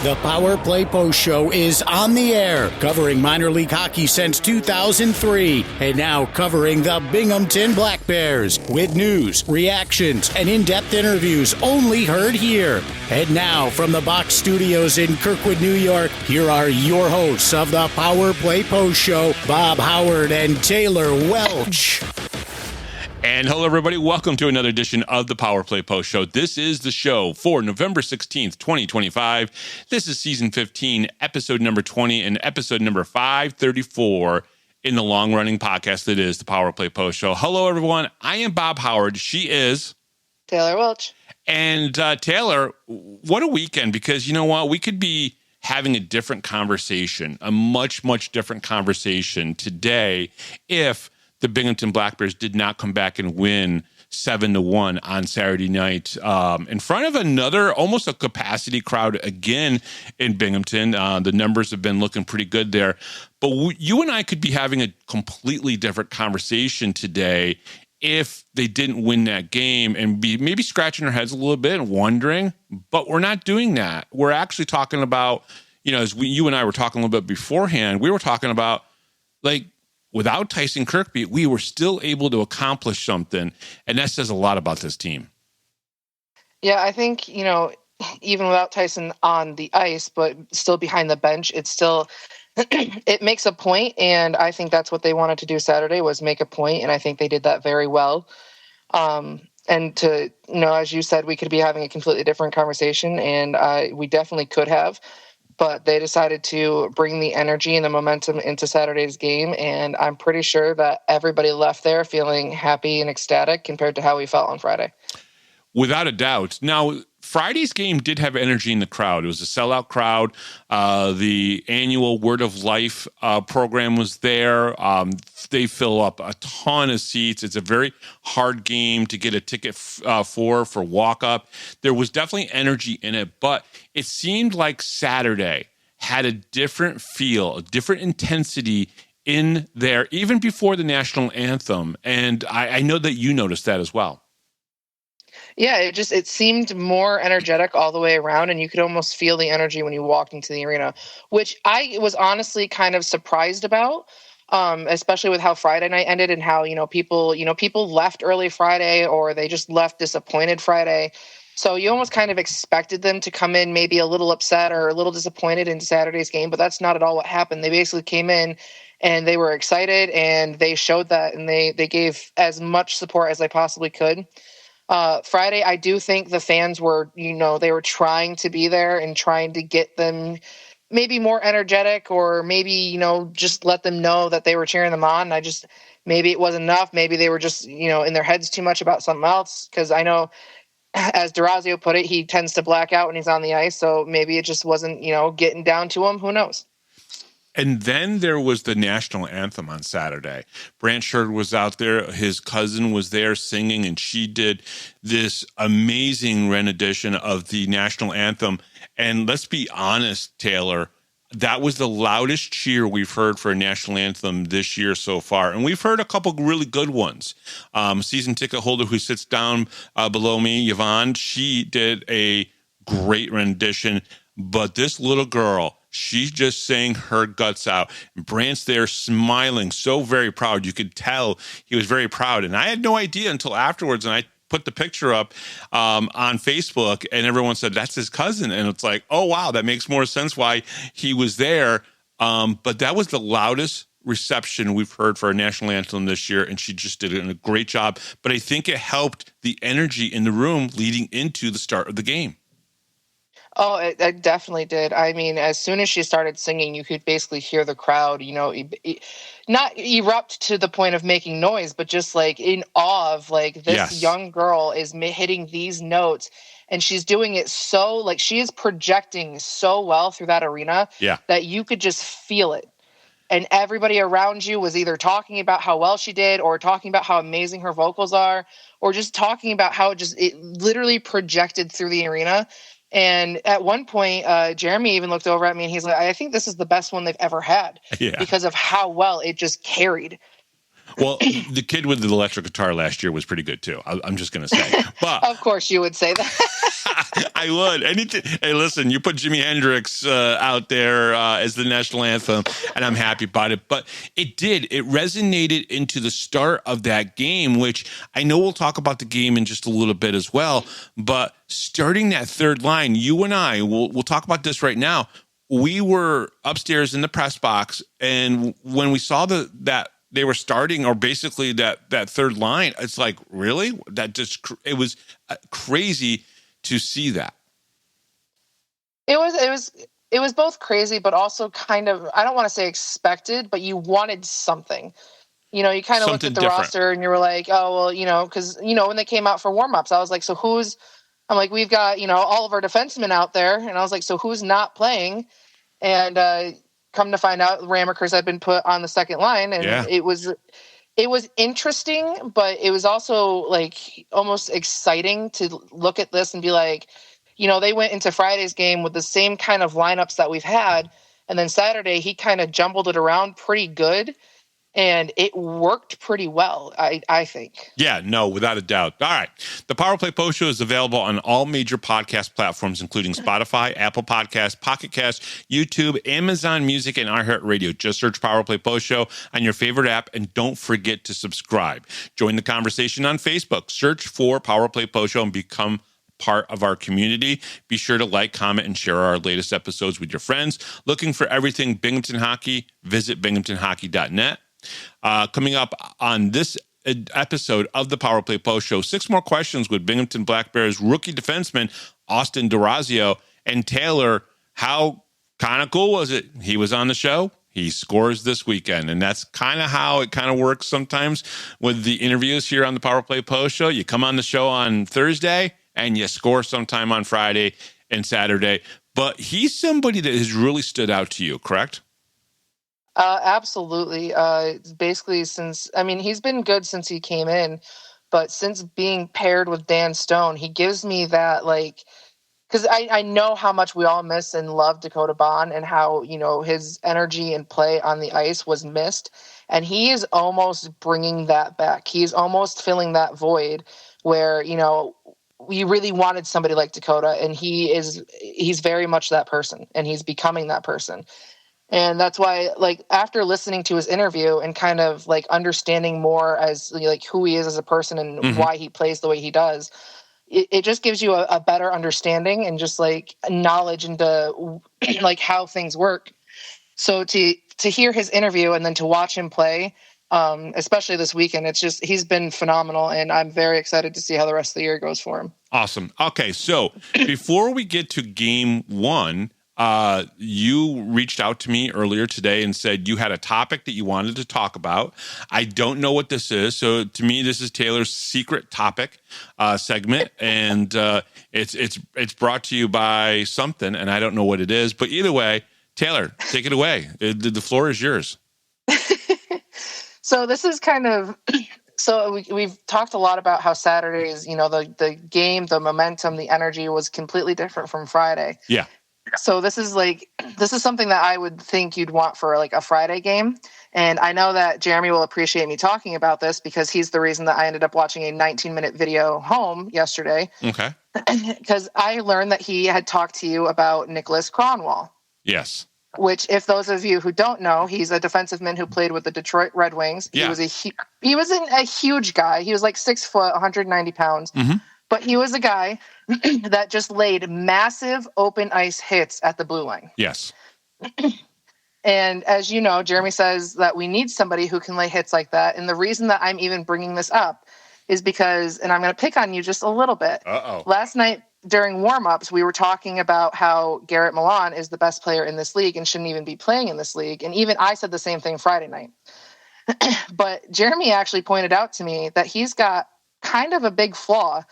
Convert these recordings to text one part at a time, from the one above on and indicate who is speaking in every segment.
Speaker 1: The Power Play Post Show is on the air, covering minor league hockey since 2003, and now covering the Binghamton Black Bears with news, reactions, and in-depth interviews only heard here. And now, from the Box Studios in Kirkwood, New York, here are your hosts of the Power Play Post Show, Bob Howard and Taylor Welch.
Speaker 2: And hello, everybody. Welcome to another edition of the Power Play Post Show. This is the show for November 16th, 2025. This is season 15, episode number 20, and episode number 534 in the long-running podcast that is the Power Play Post Show. Hello, everyone. I am Bob Howard. She is
Speaker 3: Taylor Welch.
Speaker 2: And Taylor, what a weekend, because you know what? We could be having a different conversation, a much, much different conversation today if the Binghamton Black Bears did not come back and win 7-1 on Saturday night in front of another, almost a capacity crowd again in Binghamton. The numbers have been looking pretty good there. But you and I could be having a completely different conversation today if they didn't win that game and be maybe scratching our heads a little bit and wondering. But we're not doing that. We're actually talking about, you know, as you and I were talking a little bit beforehand, we were talking about, like, without Tyson Kirkby, we were still able to accomplish something, and that says a lot about this team.
Speaker 3: Yeah, I think, you know, even without Tyson on the ice, but still behind the bench, it's still, it makes a point, and I think that's what they wanted to do Saturday, was make a point, and I think they did that very well. And to, you know, as you said, we could be having a completely different conversation, and we definitely could have. But they decided to bring the energy and the momentum into Saturday's game, and I'm pretty sure that everybody left there feeling happy and ecstatic compared to how we felt on Friday.
Speaker 2: Without a doubt. Now, Friday's game did have energy in the crowd. It was a sellout crowd. The annual Word of Life program was there. They fill up a ton of seats. It's a very hard game to get a ticket for walk-up. There was definitely energy in it, but it seemed like Saturday had a different feel, a different intensity in there, even before the national anthem. And I know that you noticed that as well.
Speaker 3: Yeah, it seemed more energetic all the way around, and you could almost feel the energy when you walked into the arena, which I was honestly kind of surprised about, especially with how Friday night ended and how, people left early Friday, or they just left disappointed Friday. So you almost kind of expected them to come in maybe a little upset or a little disappointed in Saturday's game, but that's not at all what happened. They basically came in and they were excited, and they showed that, and they gave as much support as they possibly could. Friday, I do think the fans were, they were trying to be there and trying to get them maybe more energetic, or maybe, just let them know that they were cheering them on. Maybe it wasn't enough. Maybe they were just, in their heads too much about something else. Because I know, as Durazio put it, he tends to black out when he's on the ice. So maybe it just wasn't, getting down to him. Who knows?
Speaker 2: And then there was the national anthem on Saturday. Branchard was out there. His cousin was there singing, and she did this amazing rendition of the national anthem. And let's be honest, Taylor, that was the loudest cheer we've heard for a national anthem this year so far. And we've heard a couple really good ones. Season ticket holder who sits down below me, Yvonne, she did a great rendition. But this little girl, she just sang her guts out. Brant's there smiling, so very proud. You could tell he was very proud. And I had no idea until afterwards, and I put the picture up on Facebook, and everyone said, that's his cousin. And it's like, oh, wow, that makes more sense why he was there. But that was the loudest reception we've heard for a national anthem this year, and she just did a great job. But I think it helped the energy in the room leading into the start of the game.
Speaker 3: Oh, it definitely did. I mean, as soon as she started singing, you could basically hear the crowd, not erupt to the point of making noise, but just like in awe of like this young girl is hitting these notes, and she's doing it so, like, she is projecting so well through that arena that you could just feel it. And everybody around you was either talking about how well she did, or talking about how amazing her vocals are, or just talking about how it literally projected through the arena. And at one point, Jeremy even looked over at me and he's like, I think this is the best one they've ever had because of how well it just carried.
Speaker 2: Well, the kid with the electric guitar last year was pretty good too. I'm just going to say, but
Speaker 3: Of course you would say that.
Speaker 2: I would. Hey, listen, you put Jimi Hendrix out there as the national anthem, and I'm happy about it. But it resonated into the start of that game, which I know we'll talk about the game in just a little bit as well. But starting that third line, you and I, we'll talk about this right now. We were upstairs in the press box, and when we saw that they were starting, or basically that third line, it's like, really? It was crazy to see that.
Speaker 3: It was both crazy, but also kind of, I don't want to say expected, but you wanted something. You know, you kind of looked at the roster and you were like, oh, well, you know, because, you know, when they came out for warm-ups, I was like, I'm like, we've got, you know, all of our defensemen out there. And I was like, so who's not playing? And come to find out, Ramakers had been put on the second line. And it was interesting, but it was also like almost exciting to look at this and be like, you know, they went into Friday's game with the same kind of lineups that we've had. And then Saturday, he kind of jumbled it around pretty good. And it worked pretty well, I think.
Speaker 2: Yeah, no, without a doubt. All right. The Power Play Post Show is available on all major podcast platforms, including Spotify, Apple Podcasts, Pocket Cast, YouTube, Amazon Music, and iHeartRadio. Just search Power Play Post Show on your favorite app, and don't forget to subscribe. Join the conversation on Facebook. Search for Power Play Post Show and become part of our community. Be sure to like, comment, and share our latest episodes with your friends. Looking for everything Binghamton Hockey? Visit binghamtonhockey.net. Coming up on this episode of the Power Play Post Show, 6 more questions with Binghamton Black Bears rookie defenseman Austin D'Orazio. And Taylor, how kind of cool was it? He was on the show. He scores this weekend. And that's kind of how it kind of works sometimes with the interviews here on the Power Play Post Show. You come on the show on Thursday and you score sometime on Friday and Saturday. But he's somebody that has really stood out to you, correct?
Speaker 3: Absolutely. Basically, he's been good since he came in, but since being paired with Dan Stone, he gives me that, like, because I know how much we all miss and love Dakota Bond and how, you know, his energy and play on the ice was missed. And he is almost bringing that back. He's almost filling that void where, you know, we really wanted somebody like Dakota, and he's very much that person, and he's becoming that person. And that's why, like, after listening to his interview and kind of like understanding more as like who he is as a person and why he plays the way he does, it just gives you a better understanding and just like knowledge into like how things work. So to hear his interview and then to watch him play, especially this weekend, he's been phenomenal, and I'm very excited to see how the rest of the year goes for him.
Speaker 2: Awesome. Okay, so before we get to game 1, you reached out to me earlier today and said you had a topic that you wanted to talk about. I don't know what this is. So to me, this is Taylor's secret topic segment. And it's brought to you by something, and I don't know what it is. But either way, Taylor, take it away. The floor is yours.
Speaker 3: So this is kind of... So we've talked a lot about how Saturdays, you know, the game, the momentum, the energy was completely different from Friday.
Speaker 2: Yeah.
Speaker 3: So this is something that I would think you'd want for like a Friday game. And I know that Jeremy will appreciate me talking about this because he's the reason that I ended up watching a 19-minute video home yesterday.
Speaker 2: Okay.
Speaker 3: Because I learned that he had talked to you about Nicholas Kronwall.
Speaker 2: Yes.
Speaker 3: Which, if those of you who don't know, he's a defenseman who played with the Detroit Red Wings.
Speaker 2: Yeah.
Speaker 3: He wasn't a huge guy. He was like 6 foot, 190 pounds. Mm-hmm. But he was a guy that just laid massive open ice hits at the blue line.
Speaker 2: Yes.
Speaker 3: And as you know, Jeremy says that we need somebody who can lay hits like that. And the reason that I'm even bringing this up is because, and I'm going to pick on you just a little bit.
Speaker 2: Uh-oh.
Speaker 3: Last night during warm-ups, we were talking about how Garrett Milan is the best player in this league and shouldn't even be playing in this league. And even I said the same thing Friday night. But Jeremy actually pointed out to me that he's got kind of a big flaw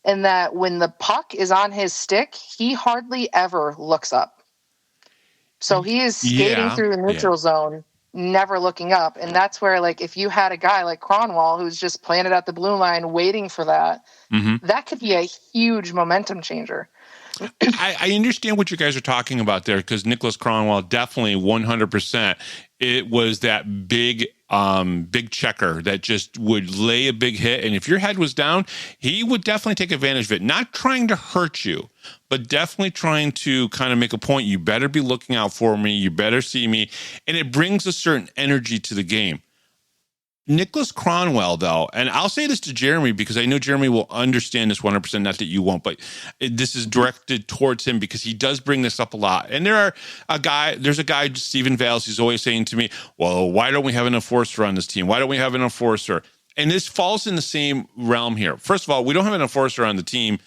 Speaker 3: in that when the puck is on his stick, he hardly ever looks up. So he is skating through the neutral zone, never looking up. And that's where, like, if you had a guy like Kronwall who's just planted at the blue line waiting for that, that could be a huge momentum changer.
Speaker 2: I understand what you guys are talking about there, because Nicholas Kronwall definitely 100%. It was that big big checker that just would lay a big hit. And if your head was down, he would definitely take advantage of it. Not trying to hurt you, but definitely trying to kind of make a point. You better be looking out for me. You better see me. And it brings a certain energy to the game. Nicholas Cronwell, though, and I'll say this to Jeremy because I know Jeremy will understand this 100%, not that you won't, but this is directed towards him because he does bring this up a lot. And there's a guy, Stephen Vales, he's always saying to me, well, why don't we have an enforcer on this team? Why don't we have an enforcer? And this falls in the same realm here. First of all, we don't have an enforcer on the team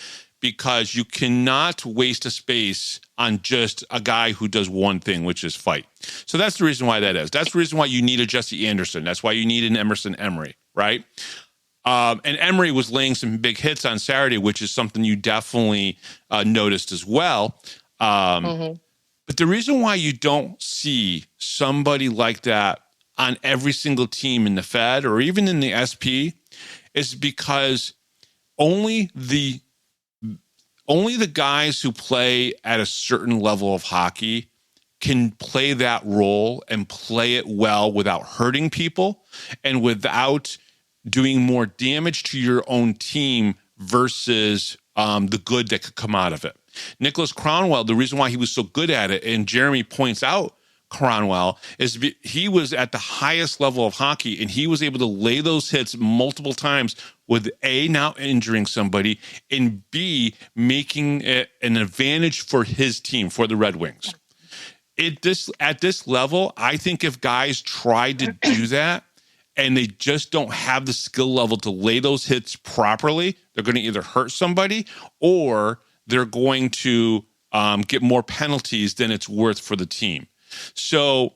Speaker 2: because you cannot waste a space on just a guy who does one thing, which is fight. So that's the reason why that is. That's the reason why you need a Jesse Anderson. That's why you need an Emerson Emery, right? And Emery was laying some big hits on Saturday, which is something you definitely noticed as well. But the reason why you don't see somebody like that on every single team in the Fed or even in the SP is because only the guys who play at a certain level of hockey can play that role and play it well without hurting people and without doing more damage to your own team versus the good that could come out of it. Nicholas Cronwell, the reason why he was so good at it, and Jeremy points out Cronwell, is he was at the highest level of hockey and he was able to lay those hits multiple times with A, not injuring somebody, and B, making it an advantage for his team, for the Red Wings. At this level, I think if guys try to do that and they just don't have the skill level to lay those hits properly, they're going to either hurt somebody or they're going to get more penalties than it's worth for the team. So,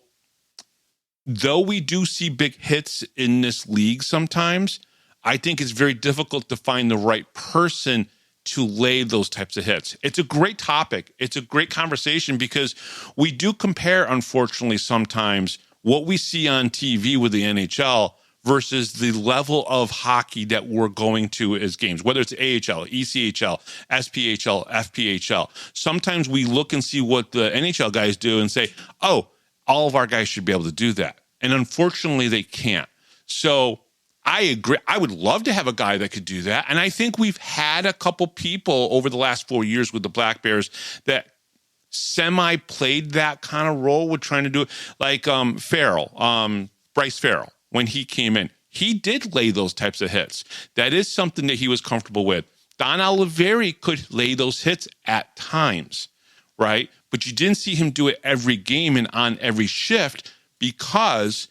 Speaker 2: though we do see big hits in this league sometimes, I think it's very difficult to find the right person to lay those types of hits. It's a great topic. It's a great conversation because we do compare, unfortunately, sometimes what we see on TV with the NHL versus the level of hockey that we're going to as games, whether it's AHL, ECHL, SPHL, FPHL. Sometimes we look and see what the NHL guys do and say, oh, all of our guys should be able to do that. And unfortunately, they can't. So I agree. I would love to have a guy that could do that. And I think we've had a couple people over the last 4 years with the Black Bears that semi-played that kind of role with trying to do it. Like Farrell, Bryce Farrell, when he came in, he did lay those types of hits. That is something that he was comfortable with. Don Oliveri could lay those hits at times, right? But you didn't see him do it every game and on every shift because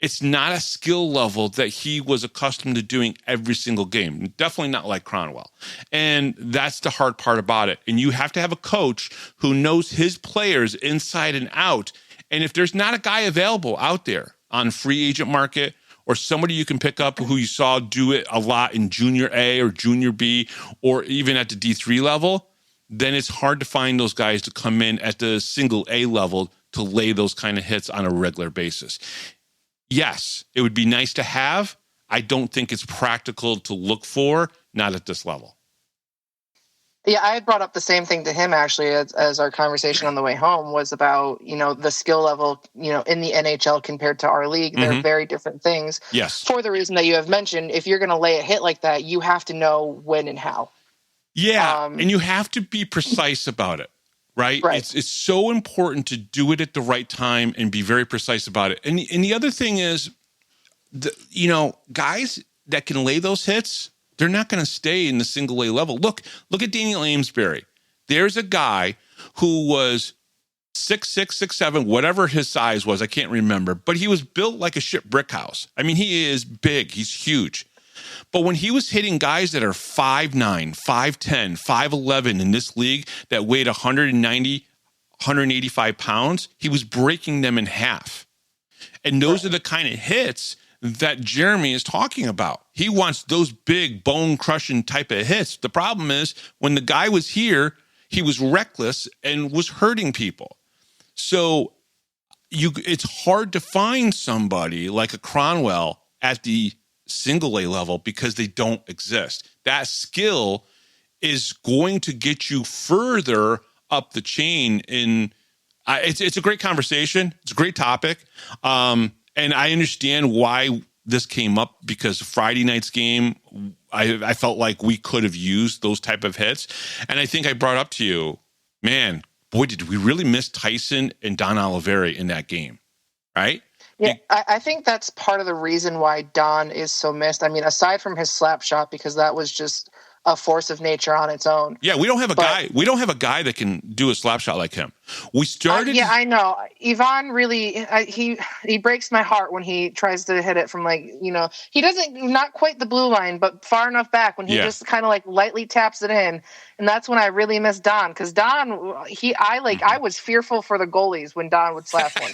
Speaker 2: it's not a skill level that he was accustomed to doing every single game. Definitely not like Cronwell. And that's the hard part about it. And you have to have a coach who knows his players inside and out. And if there's not a guy available out there on free agent market or somebody you can pick up who you saw do it a lot in junior A or junior B or even at the D3 level, then it's hard to find those guys to come in at the single A level to lay those kind of hits on a regular basis. Yes, it would be nice to have. I don't think it's practical to look for, not at this level.
Speaker 3: Yeah, I had brought up the same thing to him actually as our conversation on the way home was about, the skill level, in the NHL compared to our league. They're very different things.
Speaker 2: Yes.
Speaker 3: For the reason that you have mentioned, if you're going to lay a hit like that, you have to know when and how.
Speaker 2: Yeah, and you have to be precise about it, right? It's so important to do it at the right time and be very precise about it. And the other thing is, guys that can lay those hits, they're not going to stay in the single A level. Look at Daniel Amesbury. There's a guy who was 6'6", 6'7", whatever his size was, I can't remember, but he was built like a ship brick house. I mean, he is big. He's huge. But when he was hitting guys that are 5'9", 5'10", 5'11" in this league that weighed 190, 185 pounds, he was breaking them in half. And those are the kind of hits that Jeremy is talking about. He wants those big bone-crushing type of hits. The problem is when the guy was here, he was reckless and was hurting people. So it's hard to find somebody like a Cronwell at the single A level because they don't exist. That skill is going to get you further up the chain. It's a great conversation. It's a great topic. And And I understand why this came up, because Friday night's game, I felt like we could have used those type of hits. And I think I brought up to you, man, boy, did we really miss Tyson and Don Oliveri in that game, right?
Speaker 3: Yeah, I think that's part of the reason why Don is so missed. I mean, aside from his slap shot, because that was just a force of nature on its own.
Speaker 2: Yeah, we don't have a guy. We don't have a guy that can do a slap shot like him. We started.
Speaker 3: Yeah, I know. Ivan really, he breaks my heart when he tries to hit it from, like, he doesn't, not quite the blue line, but far enough back when he just kind of like lightly taps it in. And that's when I really miss Don, because Don, I was fearful for the goalies when Don would slap one,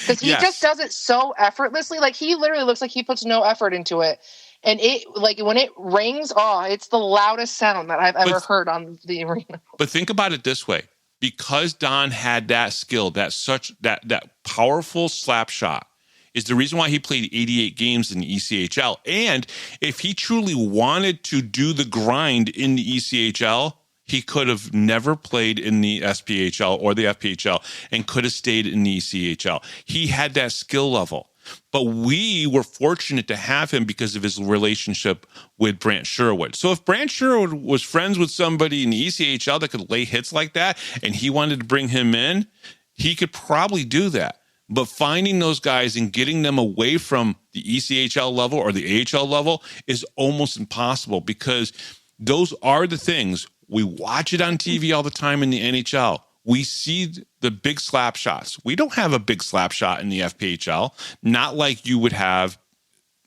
Speaker 3: because he just does it so effortlessly. Like, he literally looks like he puts no effort into it. And it, like, when it rings, it's the loudest sound that I've ever heard on the arena. But
Speaker 2: think about it this way. Because Don had that skill, that powerful slap shot, is the reason why he played 88 games in the ECHL. And if he truly wanted to do the grind in the ECHL, he could have never played in the SPHL or the FPHL and could have stayed in the ECHL. He had that skill level. But we were fortunate to have him because of his relationship with Brant Sherwood. So if Brant Sherwood was friends with somebody in the ECHL that could lay hits like that, and he wanted to bring him in, he could probably do that. But finding those guys and getting them away from the ECHL level or the AHL level is almost impossible, because those are the things. We watch it on TV all the time in the NHL. We see the big slap shots. We don't have a big slap shot in the FPHL, not like you would have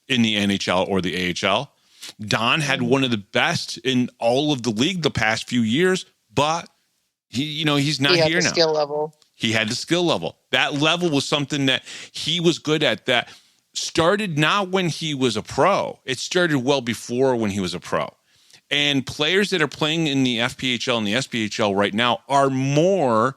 Speaker 2: in the NHL or the AHL. Don had one of the best in all of the league the past few years, but he's not here now. He had the skill level. He had the skill level. That level was something that he was good at, that started not when he was a pro. It started well before when he was a pro. And players that are playing in the FPHL and the SPHL right now are more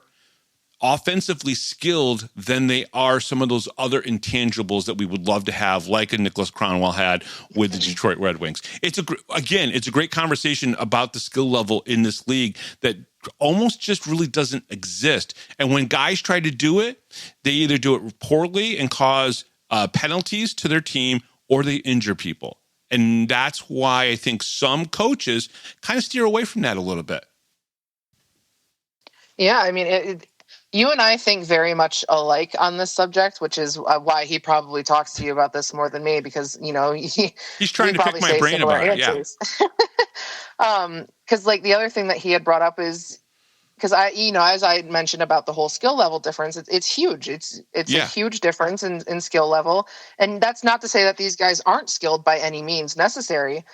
Speaker 2: offensively skilled than they are some of those other intangibles that we would love to have, like a Nicholas Cronwell had with the Detroit Red Wings. It's a great conversation about the skill level in this league that almost just really doesn't exist. And when guys try to do it, they either do it poorly and cause penalties to their team, or they injure people. And that's why I think some coaches kind of steer away from that a little bit.
Speaker 3: Yeah, I mean, you and I think very much alike on this subject, which is why he probably talks to you about this more than me, because,
Speaker 2: he's trying to pick my brain about it. Yeah.
Speaker 3: Because, like, the other thing that he had brought up is, because as I mentioned about the whole skill level difference, it's huge. It's a huge difference in skill level. And that's not to say that these guys aren't skilled by any means necessary.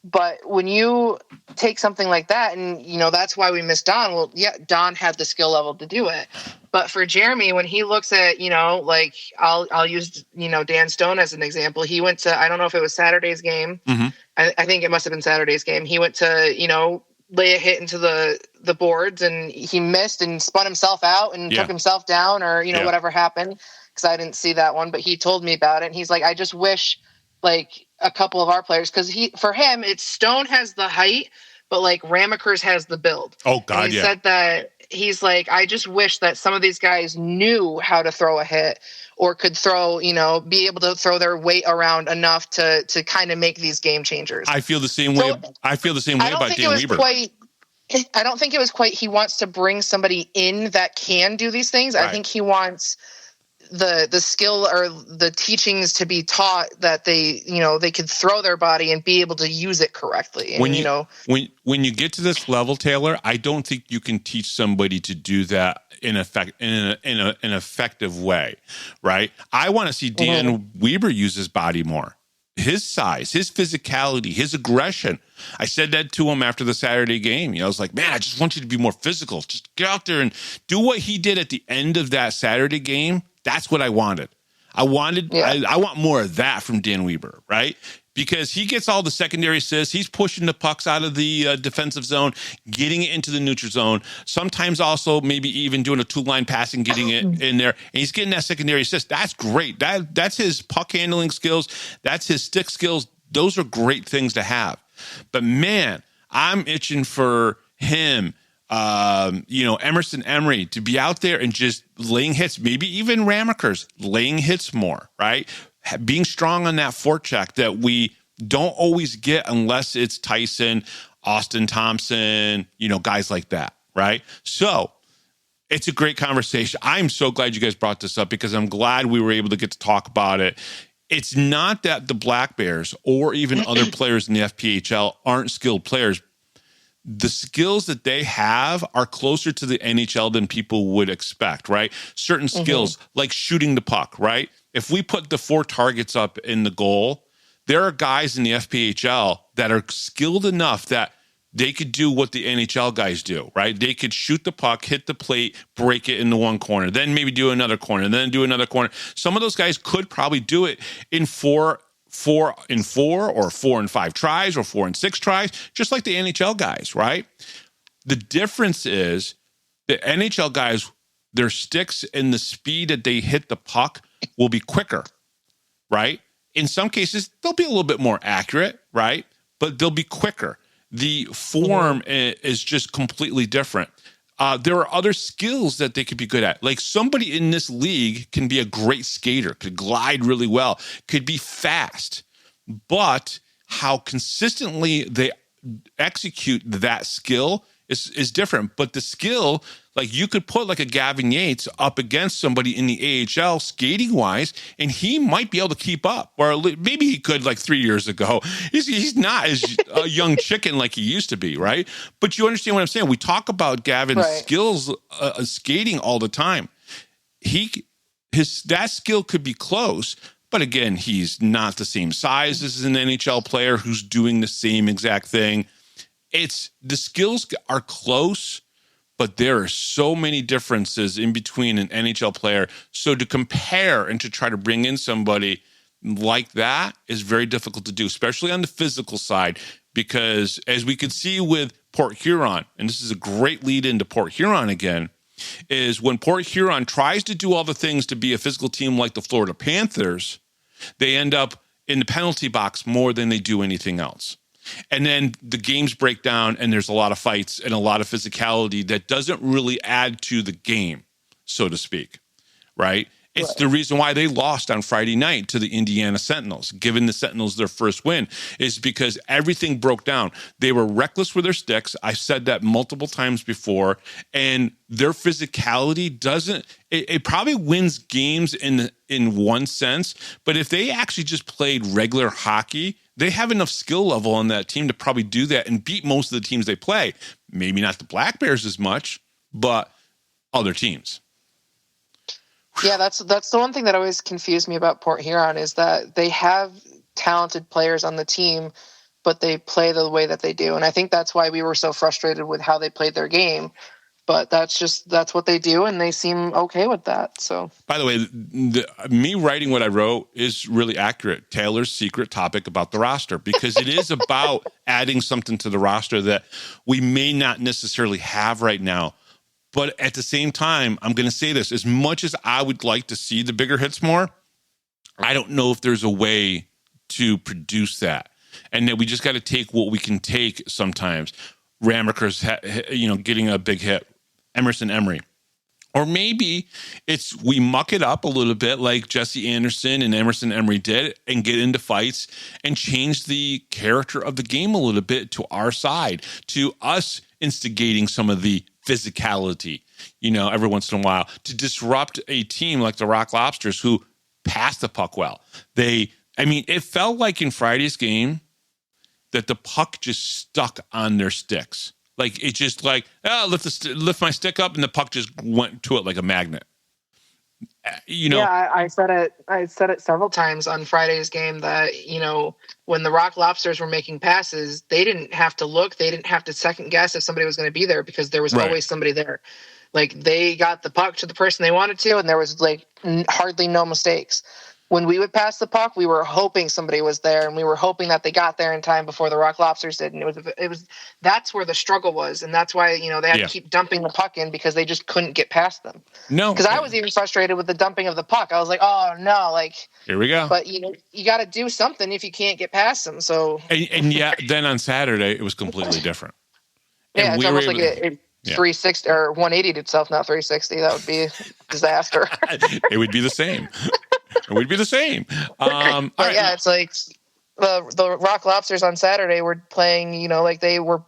Speaker 3: But when you take something like that, and, that's why we missed Don. Well, yeah, Don had the skill level to do it. But for Jeremy, when he looks at, like, I'll use, Dan Stone as an example. He went to, I don't know if it was Saturday's game. Mm-hmm. I think it must have been Saturday's game. He went to, lay a hit into the boards, and he missed and spun himself out and took himself down, or, whatever happened, because I didn't see that one, but he told me about it. And he's like, I just wish, like, a couple of our players, because for him, it's Stone has the height, but, like, Ramakers has the build.
Speaker 2: Oh, God,
Speaker 3: and he said that, he's like, I just wish that some of these guys knew how to throw a hit, or could throw, be able to throw their weight around enough to kind of make these game changers.
Speaker 2: I feel the same way. I feel the same way about Dan Weber.
Speaker 3: I don't think it was quite, he wants to bring somebody in that can do these things. Right. I think he wants the skill or the teachings to be taught that they can throw their body and be able to use it correctly. And,
Speaker 2: when you get to this level, Taylor, I don't think you can teach somebody to do that in an effective way, right? I want to see Dan Weber use his body more. His size, his physicality, his aggression. I said that to him after the Saturday game. I was like, man, I just want you to be more physical. Just get out there and do what he did at the end of that Saturday game. That's what I wanted. I want more of that from Dan Weber, right? Because he gets all the secondary assists. He's pushing the pucks out of the defensive zone, getting it into the neutral zone. Sometimes also maybe even doing a two-line pass and getting it in there. And he's getting that secondary assist. That's great. That's his puck handling skills. That's his stick skills. Those are great things to have. But, man, I'm itching for him Emerson Emery to be out there and just laying hits, maybe even Ramakers laying hits more, right? Being strong on that forecheck that we don't always get unless it's Tyson, Austin Thompson, guys like that, right? So it's a great conversation. I'm so glad you guys brought this up because I'm glad we were able to get to talk about it. It's not that the Black Bears or even other players in the FPHL aren't skilled players. The skills that they have are closer to the NHL than people would expect, right? Certain skills like shooting the puck, right? If we put the 4 targets up in the goal, there are guys in the FPHL that are skilled enough that they could do what the NHL guys do, right? They could shoot the puck, hit the plate, break it into one corner, then maybe do another corner, then do another corner. Some of those guys could probably do it in 4 in 4 or 4 and 5 tries or 4 and 6 tries, just like the NHL guys, right? The difference is the NHL guys, their sticks and the speed that they hit the puck will be quicker, right? In some cases, they'll be a little bit more accurate, right? But they'll be quicker. The form is just completely different. There are other skills that they could be good at. Like somebody in this league can be a great skater, could glide really well, could be fast, but how consistently they execute that skill is different. But the skill, like you could put like a Gavin Yates up against somebody in the AHL skating wise, and he might be able to keep up, or maybe he could like 3 years ago. He's not as a young chicken like he used to be, right? But you understand what I'm saying? We talk about Gavin's skills skating all the time. That skill could be close, but again, he's not the same size as an NHL player who's doing the same exact thing. The skills are close, but there are so many differences in between an NHL player. So to compare and to try to bring in somebody like that is very difficult to do, especially on the physical side, because as we could see with Port Huron, and this is a great lead into Port Huron again, is when Port Huron tries to do all the things to be a physical team like the Florida Panthers, they end up in the penalty box more than they do anything else. And then the games break down and there's a lot of fights and a lot of physicality that doesn't really add to the game, so to speak, right? It's the reason why they lost on Friday night to the Indiana Sentinels, giving the Sentinels their first win, is because everything broke down. They were reckless with their sticks. I've said that multiple times before. And their physicality it probably wins games in one sense. But if they actually just played regular hockey, they have enough skill level on that team to probably do that and beat most of the teams they play. Maybe not the Black Bears as much, but other teams.
Speaker 3: Yeah, that's the one thing that always confused me about Port Huron is that they have talented players on the team, but they play the way that they do. And I think that's why we were so frustrated with how they played their game. But that's what they do, and they seem okay with that. So, by
Speaker 2: the way, me writing what I wrote is really accurate. Taylor's secret topic about the roster, because it is about adding something to the roster that we may not necessarily have right now. But at the same time, I'm going to say this: as much as I would like to see the bigger hits more, I don't know if there's a way to produce that, and that we just got to take what we can take sometimes. Ramakers, getting a big hit. Emerson Emery. Or maybe it's we muck it up a little bit like Jesse Anderson and Emerson Emery did and get into fights and change the character of the game a little bit to our side, to us instigating some of the physicality, every once in a while, to disrupt a team like the Rock Lobsters who pass the puck well. It felt like in Friday's game that the puck just stuck on their sticks. Like it just lift my stick up and the puck just went to it like a magnet.
Speaker 3: Yeah, I said it several times on Friday's game that, when the Rock Lobsters were making passes, they didn't have to look, they didn't have to second guess if somebody was going to be there because there was always somebody there. Like they got the puck to the person they wanted to, and there was hardly no mistakes. When we would pass the puck, we were hoping somebody was there, and we were hoping that they got there in time before the Rock Lobsters did. And it was that's where the struggle was, and that's why they had to keep dumping the puck in because they just couldn't get past them.
Speaker 2: No,
Speaker 3: because I was even frustrated with the dumping of the puck. I was like, oh no,
Speaker 2: here we go.
Speaker 3: But you got to do something if you can't get past them. So
Speaker 2: and then on Saturday it was completely different.
Speaker 3: Yeah, it's almost like 360 or 180 to itself, not 360. That would be a disaster.
Speaker 2: It would be the same. It would be the same.
Speaker 3: But yeah, it's like the Rock Lobsters on Saturday were playing, like they were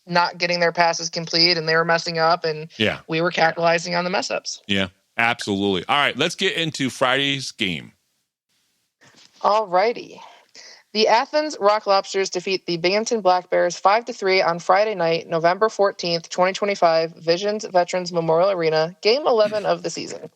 Speaker 3: not getting their passes complete and they were messing up, and we were capitalizing on the mess ups.
Speaker 2: Yeah, absolutely. All right, let's get into Friday's game.
Speaker 3: All righty. The Athens Rock Lobsters defeat the Binghamton Black Bears 5-3 on Friday night, November 14th, 2025, Visions Veterans Memorial Arena, Game 11 of the season.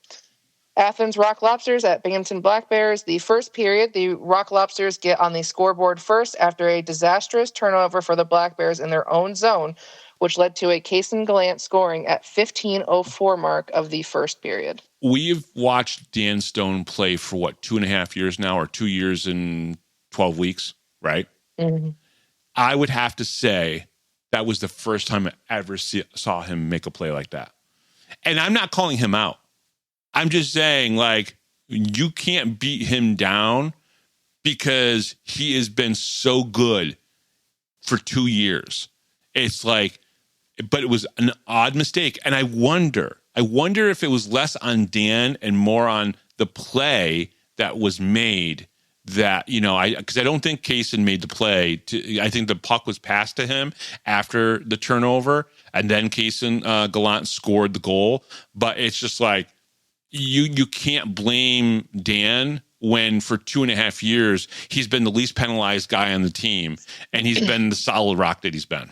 Speaker 3: Athens Rock Lobsters at Binghamton Black Bears. The first period, the Rock Lobsters get on the scoreboard first after a disastrous turnover for the Black Bears in their own zone, which led to a Kaysen Gallant scoring at 15:04 mark of the first period.
Speaker 2: We've watched Dan Stone play for 2.5 years now, or 2 years and 12 weeks, right?
Speaker 3: Mm-hmm.
Speaker 2: I would have to say that was the first time I ever saw him make a play like that. And I'm not calling him out. I'm just saying, you can't beat him down because he has been so good for 2 years. It's but it was an odd mistake. And I wonder if it was less on Dan and more on the play that was made that, because I don't think Kaysen made the play. I think the puck was passed to him after the turnover, and then Kaysen Gallant scored the goal. But it's just you can't blame Dan when for 2.5 years he's been the least penalized guy on the team, and he's been the solid rock that he's been.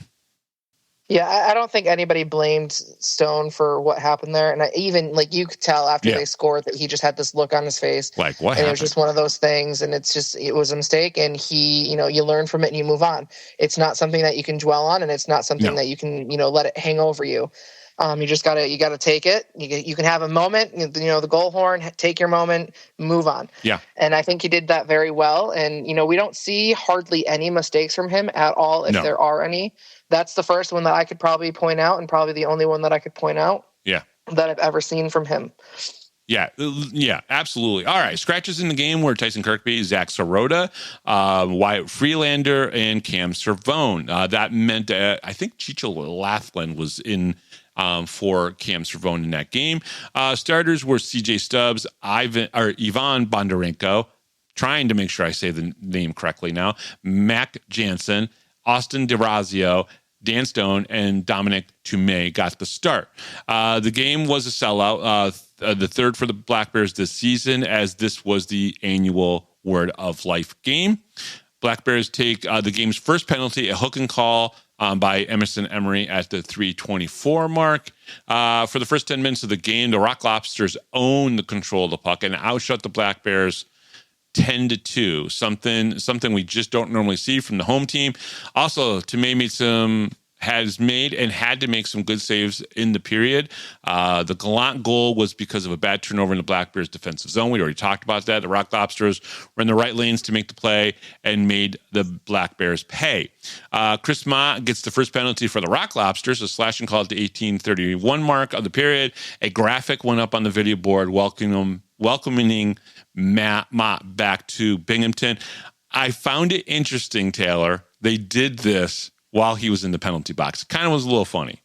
Speaker 3: Yeah, I don't think anybody blamed Stone for what happened there. And even you could tell after they scored that he just had this look on his face.
Speaker 2: What
Speaker 3: and
Speaker 2: happened?
Speaker 3: It was just one of those things. And it was a mistake. And you learn from it and you move on. It's not something that you can dwell on. And it's not something that you can, let it hang over you. You just gotta take it. You can have a moment, the goal horn, take your moment, move on.
Speaker 2: Yeah.
Speaker 3: And I think he did that very well. And, we don't see hardly any mistakes from him at all, if there are any. That's the first one that I could probably point out, and probably the only one that I could point out that I've ever seen from him.
Speaker 2: Yeah, absolutely. All right, scratches in the game were Tyson Kirkby, Zach Sirota, Wyatt Freelander, and Cam Cervone. That meant I think Chicho Lathland was in for Cam Cervone in that game. Starters were CJ Stubbs, Ivan Bondarenko, trying to make sure I say the name correctly now, Mac Jansen, Austin DeRazio, Dan Stone, and Dominic Tumay got the start. The game was a sellout, the third for the Black Bears this season, as this was the annual Word of Life game. Black Bears take the game's first penalty, a hook and call by Emerson Emery at the 3:24 mark. For the first 10 minutes of the game, the Rock Lobsters owned the control of the puck and outshot the Black Bears 10-2, something we just don't normally see from the home team. Also, Tumay has made and had to make some good saves in the period. The Gallant goal was because of a bad turnover in the Black Bears defensive zone. We already talked about that. The Rock Lobsters were in the right lanes to make the play and made the Black Bears pay. Chris Ma gets the first penalty for the Rock Lobsters, a slashing call at the 18:31 mark of the period. A graphic went up on the video board welcoming Matt Mott back to Binghamton. I found it interesting, Taylor. They did this while he was in the penalty box. It kind of was a little funny.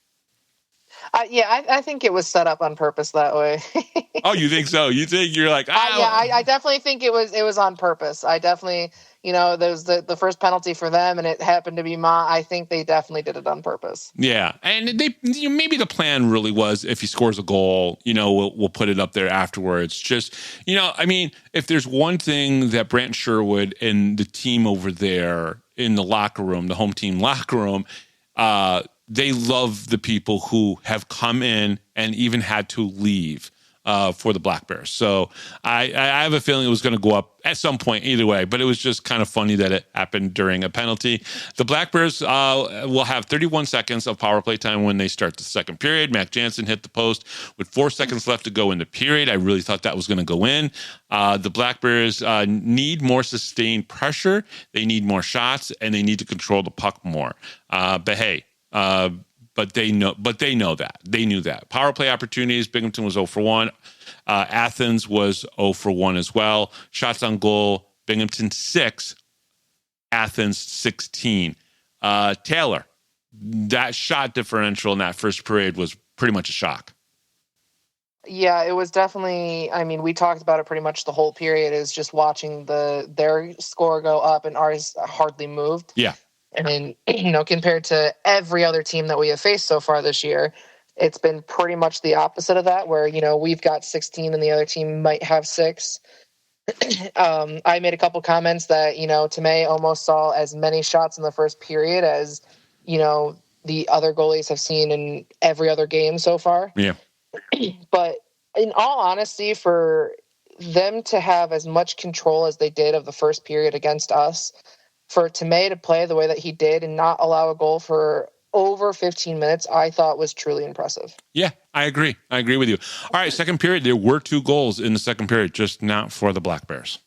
Speaker 3: I think it was set up on purpose that way.
Speaker 2: Oh, you think so? You think you're like,
Speaker 3: I definitely think it was on purpose. I definitely, there's the first penalty for them, and it happened to be Ma. I think they definitely did it on purpose.
Speaker 2: Yeah, and maybe the plan really was if he scores a goal, we'll put it up there afterwards. Just, if there's one thing that Brant Sherwood and the team over there in the locker room, the home team locker room, they love the people who have come in and even had to leave for the Black Bears. So I have a feeling it was going to go up at some point either way, but it was just kind of funny that it happened during a penalty. The Black Bears will have 31 seconds of power play time when they start the second period. Mac Jansen hit the post with 4 seconds left to go in the period. I really thought that was going to go in. The Black Bears need more sustained pressure. They need more shots, and they need to control the puck more. But hey, but they know that. They knew that. Power play opportunities, Binghamton was 0 for 1. Athens was 0 for 1 as well. Shots on goal, Binghamton 6, Athens 16. Taylor, that shot differential in that first period was pretty much a shock.
Speaker 3: Yeah, it was definitely, I mean, we talked about it pretty much the whole period, is just watching their score go up and ours hardly moved.
Speaker 2: Yeah.
Speaker 3: And, compared to every other team that we have faced so far this year, it's been pretty much the opposite of that, where, we've got 16 and the other team might have 6. I made a couple comments that, Tomei almost saw as many shots in the first period as, the other goalies have seen in every other game so far.
Speaker 2: Yeah.
Speaker 3: But in all honesty, for them to have as much control as they did of the first period against us, for Tomei to play the way that he did and not allow a goal for over 15 minutes, I thought was truly impressive.
Speaker 2: Yeah, I agree. I agree with you. All right, second period, there were 2 goals in the second period, just not for the Black Bears.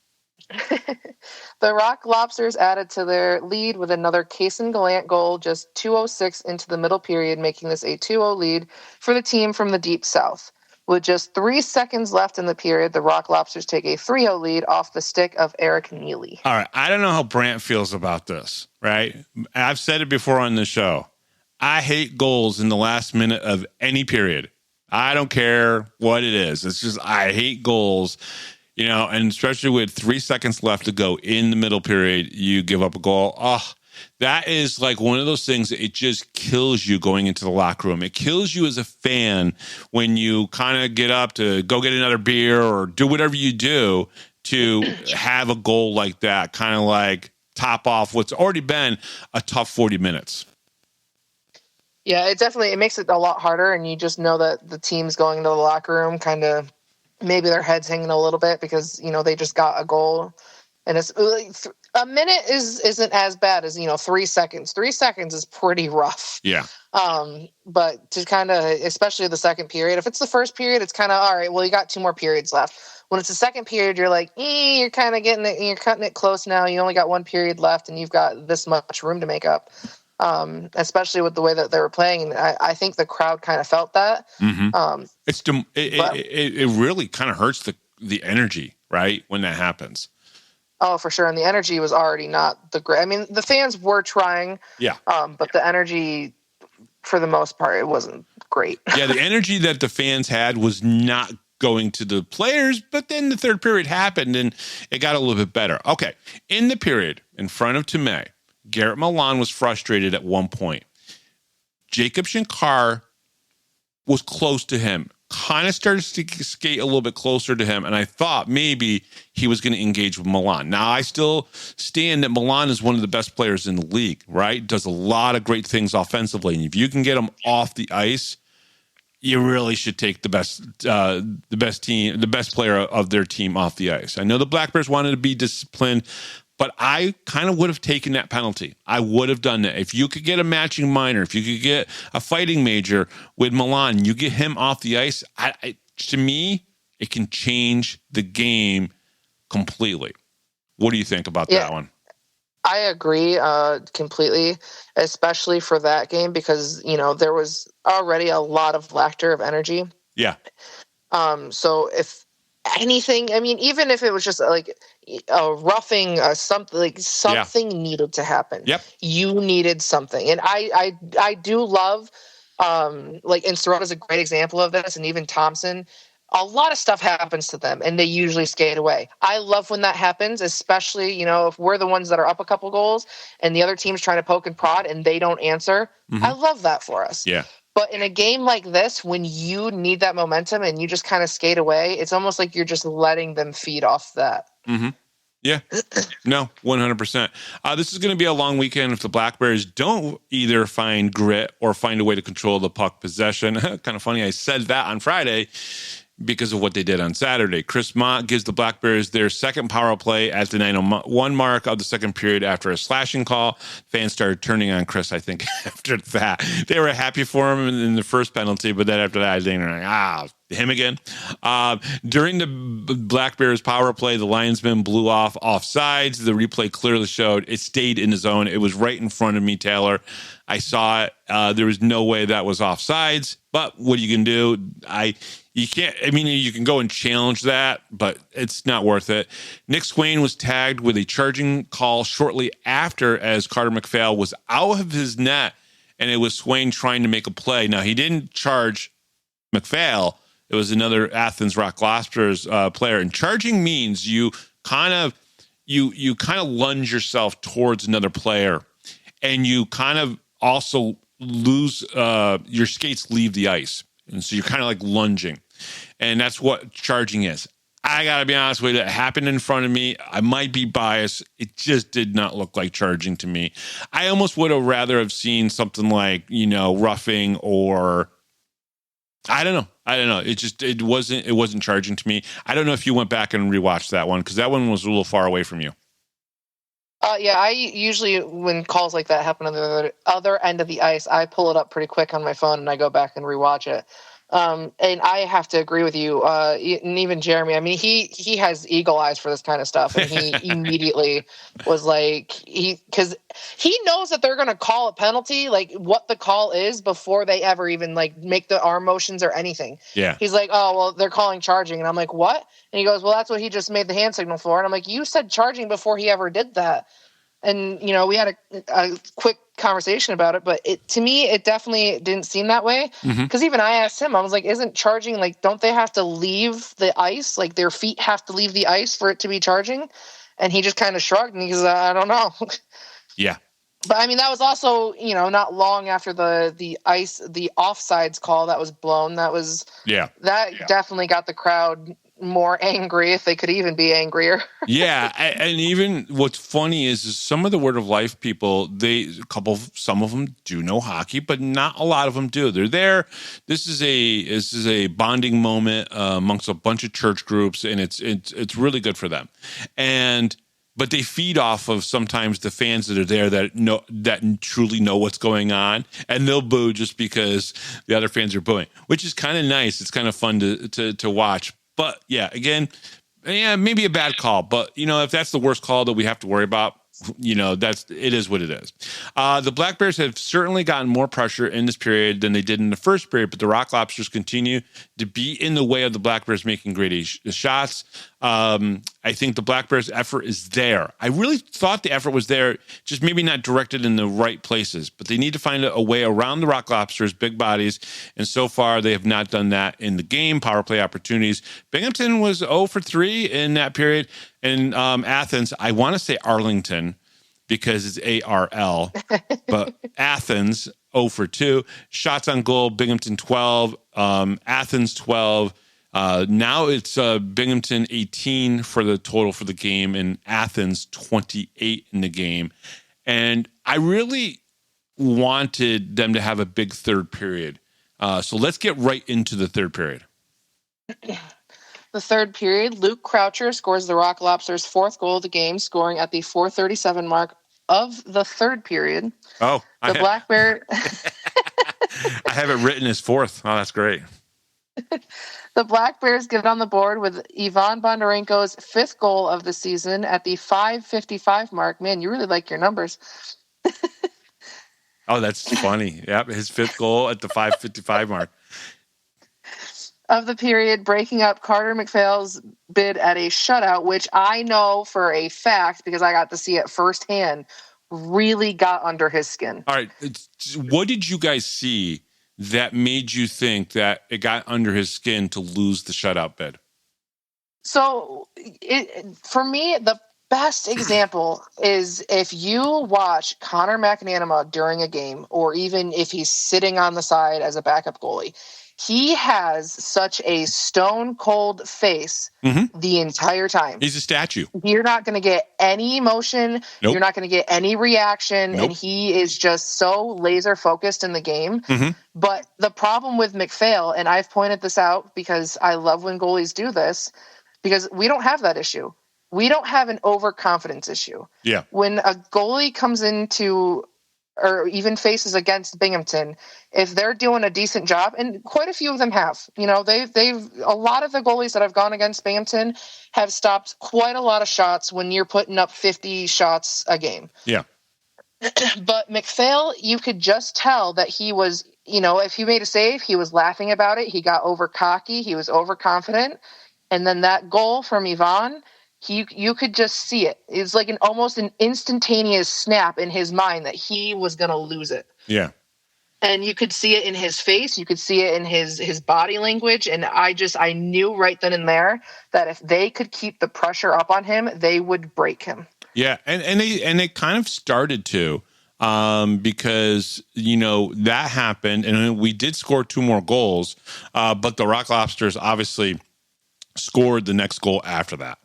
Speaker 3: The Rock Lobsters added to their lead with another Kaysen Gallant goal, just 2:06 into the middle period, making this a 2-0 lead for the team from the Deep South. With just 3 seconds left in the period, the Rock Lobsters take a 3-0 lead off the stick of Eric Neely.
Speaker 2: All right, I don't know how Brant feels about this, right? I've said it before on the show. I hate goals in the last minute of any period. I don't care what it is. It's just I hate goals. And especially with 3 seconds left to go in the middle period, you give up a goal. Oh, that is like one of those things that it just kills you going into the locker room. It kills you as a fan when you kind of get up to go get another beer or do whatever you do to have a goal like that, kind of like top off what's already been a tough 40 minutes.
Speaker 3: Yeah, it makes it a lot harder, and you just know that the team's going into the locker room kind of maybe their head's hanging a little bit because, they just got a goal. And it's a minute isn't as bad as, 3 seconds. 3 seconds is pretty rough.
Speaker 2: Yeah.
Speaker 3: But to kind of, especially the second period, if it's the first period, it's kind of, all right, well, you got 2 more periods left. When it's the second period, you're like, you're kind of getting it, you're cutting it close now. You only got 1 period left and you've got this much room to make up. Especially with the way that they were playing. I think the crowd kind of felt that.
Speaker 2: Mm-hmm. It really kind of hurts the energy, right, when that happens.
Speaker 3: Oh, for sure. And the energy was already not the great. I mean, the fans were trying.
Speaker 2: Yeah.
Speaker 3: But the energy, for the most part, it wasn't great.
Speaker 2: Yeah, the energy that the fans had was not going to the players, but then the third period happened and it got a little bit better. Okay. In the period, in front of Tomei, Garrett Milan was frustrated at one point. Jacob Shankar was close to him, kind of started to skate a little bit closer to him, and I thought maybe he was going to engage with Milan. Now, I still stand that Milan is one of the best players in the league, right? Does a lot of great things offensively, and if you can get him off the ice, you really should take the best player of their team off the ice. I know the Black Bears wanted to be disciplined, but I kind of would have taken that penalty. I would have done that. If you could get a matching minor, if you could get a fighting major with Milan, you get him off the ice, to me, it can change the game completely. What do you think about that one?
Speaker 3: I agree completely, especially for that game because, there was already a lot of laughter of energy.
Speaker 2: Yeah.
Speaker 3: So if anything, I mean, even if it was just like a roughing, something needed to happen.
Speaker 2: Yep.
Speaker 3: You needed something. And I do love, and Sorota's a great example of this, and even Thompson. A lot of stuff happens to them, and they usually skate away. I love when that happens, especially, if we're the ones that are up a couple goals and the other team's trying to poke and prod and they don't answer. Mm-hmm. I love that for us.
Speaker 2: Yeah.
Speaker 3: But in a game like this, when you need that momentum and you just kind of skate away, it's almost like you're just letting them feed off that.
Speaker 2: Mm-hmm. Yeah. No, 100%. This is going to be a long weekend if the Black Bears don't either find grit or find a way to control the puck possession. Kind of funny, I said that on Friday because of what they did on Saturday. Chris Mott gives the Black Bears their second power play at the 9:01 mark of the second period after a slashing call. Fans started turning on Chris, I think, after that. They were happy for him in the first penalty, but then after that, they were like, him again. During the Black Bears power play, the linesman blew off offsides. The replay clearly showed it stayed in the zone. It was right in front of me, Taylor. I saw it. There was no way that was offsides, but what you can do, you can't, you can go and challenge that, but it's not worth it. Nick Swain was tagged with a charging call shortly after as Carter McPhail was out of his net and it was Swain trying to make a play. Now, he didn't charge McPhail. It was another Athens Rock Lobsters player. And charging means you kind of lunge yourself towards another player, and you kind of also lose your skates leave the ice. And so you're kind of like lunging. And that's what charging is. I got to be honest with you, it happened in front of me. I might be biased. It just did not look like charging to me. I almost would have rather have seen something like, roughing, or I don't know. It wasn't charging to me. I don't know if you went back and rewatched that one, because that one was a little far away from you.
Speaker 3: Yeah, I usually, when calls like that happen on the other end of the ice, I pull it up pretty quick on my phone and I go back and rewatch it. And I have to agree with you. And even Jeremy, I mean, he has eagle eyes for this kind of stuff. And he immediately was like, because he knows that they're going to call a penalty, like what the call is, before they ever even like make the arm motions or anything. Yeah. He's like, oh, well, they're calling charging. And I'm like, what? And he goes, well, that's what he just made the hand signal for. And I'm like, you said charging before he ever did that. And, we had a quick conversation about it, but to me, it definitely didn't seem that way. Because even I asked him, I was like, isn't charging, like, don't they have to leave the ice? Like, their feet have to leave the ice for it to be charging? And he just kind of shrugged, and he goes, I don't know. Yeah. But, I mean, that was also, not long after the offsides call that was blown. That definitely got the crowd more angry, if they could even be angrier. Yeah,
Speaker 2: and even what's funny is some of the Word of Life people, some of them do know hockey, but not a lot of them do. They're there. This is a bonding moment amongst a bunch of church groups, and it's really good for them. But they feed off of sometimes the fans that are there that truly know what's going on, and they'll boo just because the other fans are booing, which is kind of nice. It's kind of fun to watch. But yeah, again, maybe a bad call. But if that's the worst call that we have to worry about, it is what it is. The Black Bears have certainly gotten more pressure in this period than they did in the first period, but the Rock Lobsters continue to be in the way of the Black Bears making great shots. I think the Black Bears' effort is there. I really thought the effort was there, just maybe not directed in the right places, but they need to find a way around the Rock Lobsters' big bodies, and so far they have not done that in the game. Power play opportunities. Binghamton was 0 for 3 in that period. In Athens, I want to say Arlington because it's ARL, but Athens 0 for 2. Shots on goal, Binghamton 12, Athens 12. Now it's Binghamton 18 for the total for the game, and Athens 28 in the game. And I really wanted them to have a big third period. So let's get right into the third period.
Speaker 3: The third period, Luke Croucher scores the Rock Lobsters' fourth goal of the game, scoring at the 4:37 mark of the third period. Oh, the Black Bear.
Speaker 2: I have it written as fourth. Oh, that's great.
Speaker 3: The Black Bears get on the board with Ivan Bondarenko's fifth goal of the season at the 5:55 mark. Man, you really like your numbers.
Speaker 2: Oh, that's funny. Yep, his fifth goal at the 5:55 mark.
Speaker 3: Of the period, breaking up Carter McPhail's bid at a shutout, which I know for a fact, because I got to see it firsthand, really got under his skin.
Speaker 2: All right. What did you guys see that made you think that it got under his skin to lose the shutout bid?
Speaker 3: So, for me, the best example is if you watch Connor McNanama during a game, or even if he's sitting on the side as a backup goalie, he has such a stone cold face the entire time.
Speaker 2: He's a statue.
Speaker 3: You're not going to get any emotion. Nope. You're not going to get any reaction. Nope. And he is just so laser focused in the game. But the problem with McPhail, and I've pointed this out because I love when goalies do this, because we don't have that issue. We don't have an overconfidence issue. Yeah. When a goalie comes into or even faces against Binghamton, if they're doing a decent job, and quite a few of them have, they've a lot of the goalies that have gone against Binghamton have stopped quite a lot of shots when you're putting up 50 shots a game. Yeah. But McPhail, you could just tell that he was, if he made a save, he was laughing about it. He got over cocky. He was overconfident. And then that goal from Ivan, you could just see it. It's like almost an instantaneous snap in his mind that he was going to lose it. Yeah. And you could see it in his face. You could see it in his body language. And I knew right then and there that if they could keep the pressure up on him, they would break him.
Speaker 2: Yeah, and they kind of started to, because that happened, and we did score 2 more goals, but the Rock Lobsters obviously scored the next goal after that.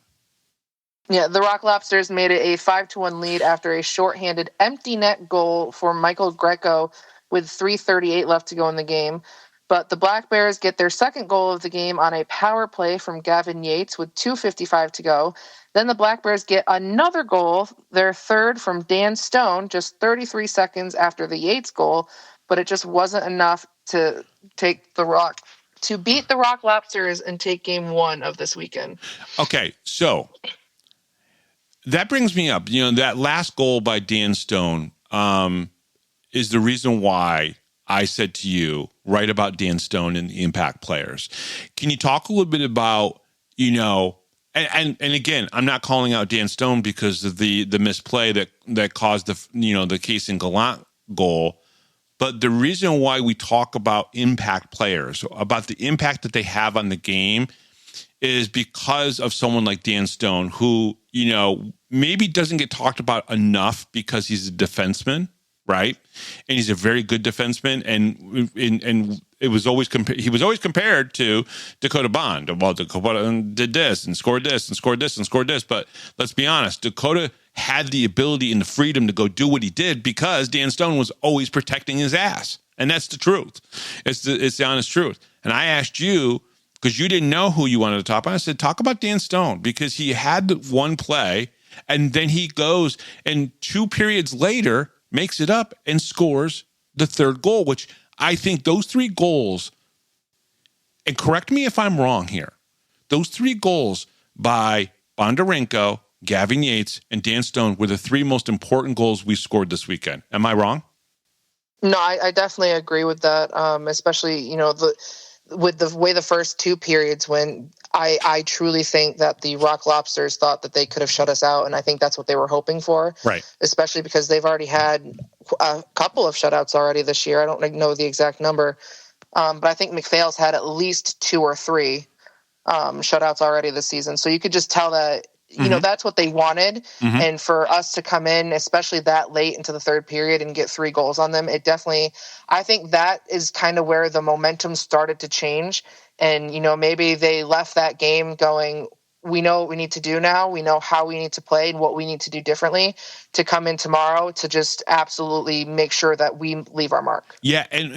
Speaker 3: Yeah, the Rock Lobsters made it a 5-1 lead after a shorthanded empty net goal for Michael Greco with 3:38 left to go in the game. But the Black Bears get their second goal of the game on a power play from Gavin Yates with 2:55 to go. Then the Black Bears get another goal, their third from Dan Stone, just 33 seconds after the Yates goal, but it just wasn't enough to beat the Rock Lobsters and take game 1 of this weekend.
Speaker 2: Okay, so that brings me up. That last goal by Dan Stone is the reason why I said to you, write about Dan Stone and the impact players. Can you talk a little bit about, and again, I'm not calling out Dan Stone because of the misplay that caused the Casey Gallant goal, but the reason why we talk about impact players, about the impact that they have on the game, is because of someone like Dan Stone, who, maybe doesn't get talked about enough because he's a defenseman, right? And he's a very good defenseman, and it was always he was always compared to Dakota Bond. Well, Dakota did this and scored this and scored this and scored this, but let's be honest, Dakota had the ability and the freedom to go do what he did because Dan Stone was always protecting his ass, and that's the truth. It's the honest truth. And I asked you, because you didn't know who you wanted to talk about, I said, talk about Dan Stone, because he had the one play, and then he goes and 2 periods later makes it up and scores the third goal, which I think those 3 goals, and correct me if I'm wrong here, those 3 goals by Bondarenko, Gavin Yates, and Dan Stone were the 3 most important goals we scored this weekend. Am I wrong?
Speaker 3: No, I definitely agree with that, especially, with the way the first 2 periods went. I truly think that the Rock Lobsters thought that they could have shut us out, and I think that's what they were hoping for. Right. Especially because they've already had a couple of shutouts already this year. I don't know the exact number, but I think McPhail's had at least 2 or 3 shutouts already this season. So you could just tell that, that's what they wanted. Mm-hmm. And for us to come in, especially that late into the third period, and get 3 goals on them, it definitely, I think that is kind of where the momentum started to change. And, maybe they left that game going, we know what we need to do now. We know how we need to play and what we need to do differently to come in tomorrow to just absolutely make sure that we leave our mark.
Speaker 2: Yeah, and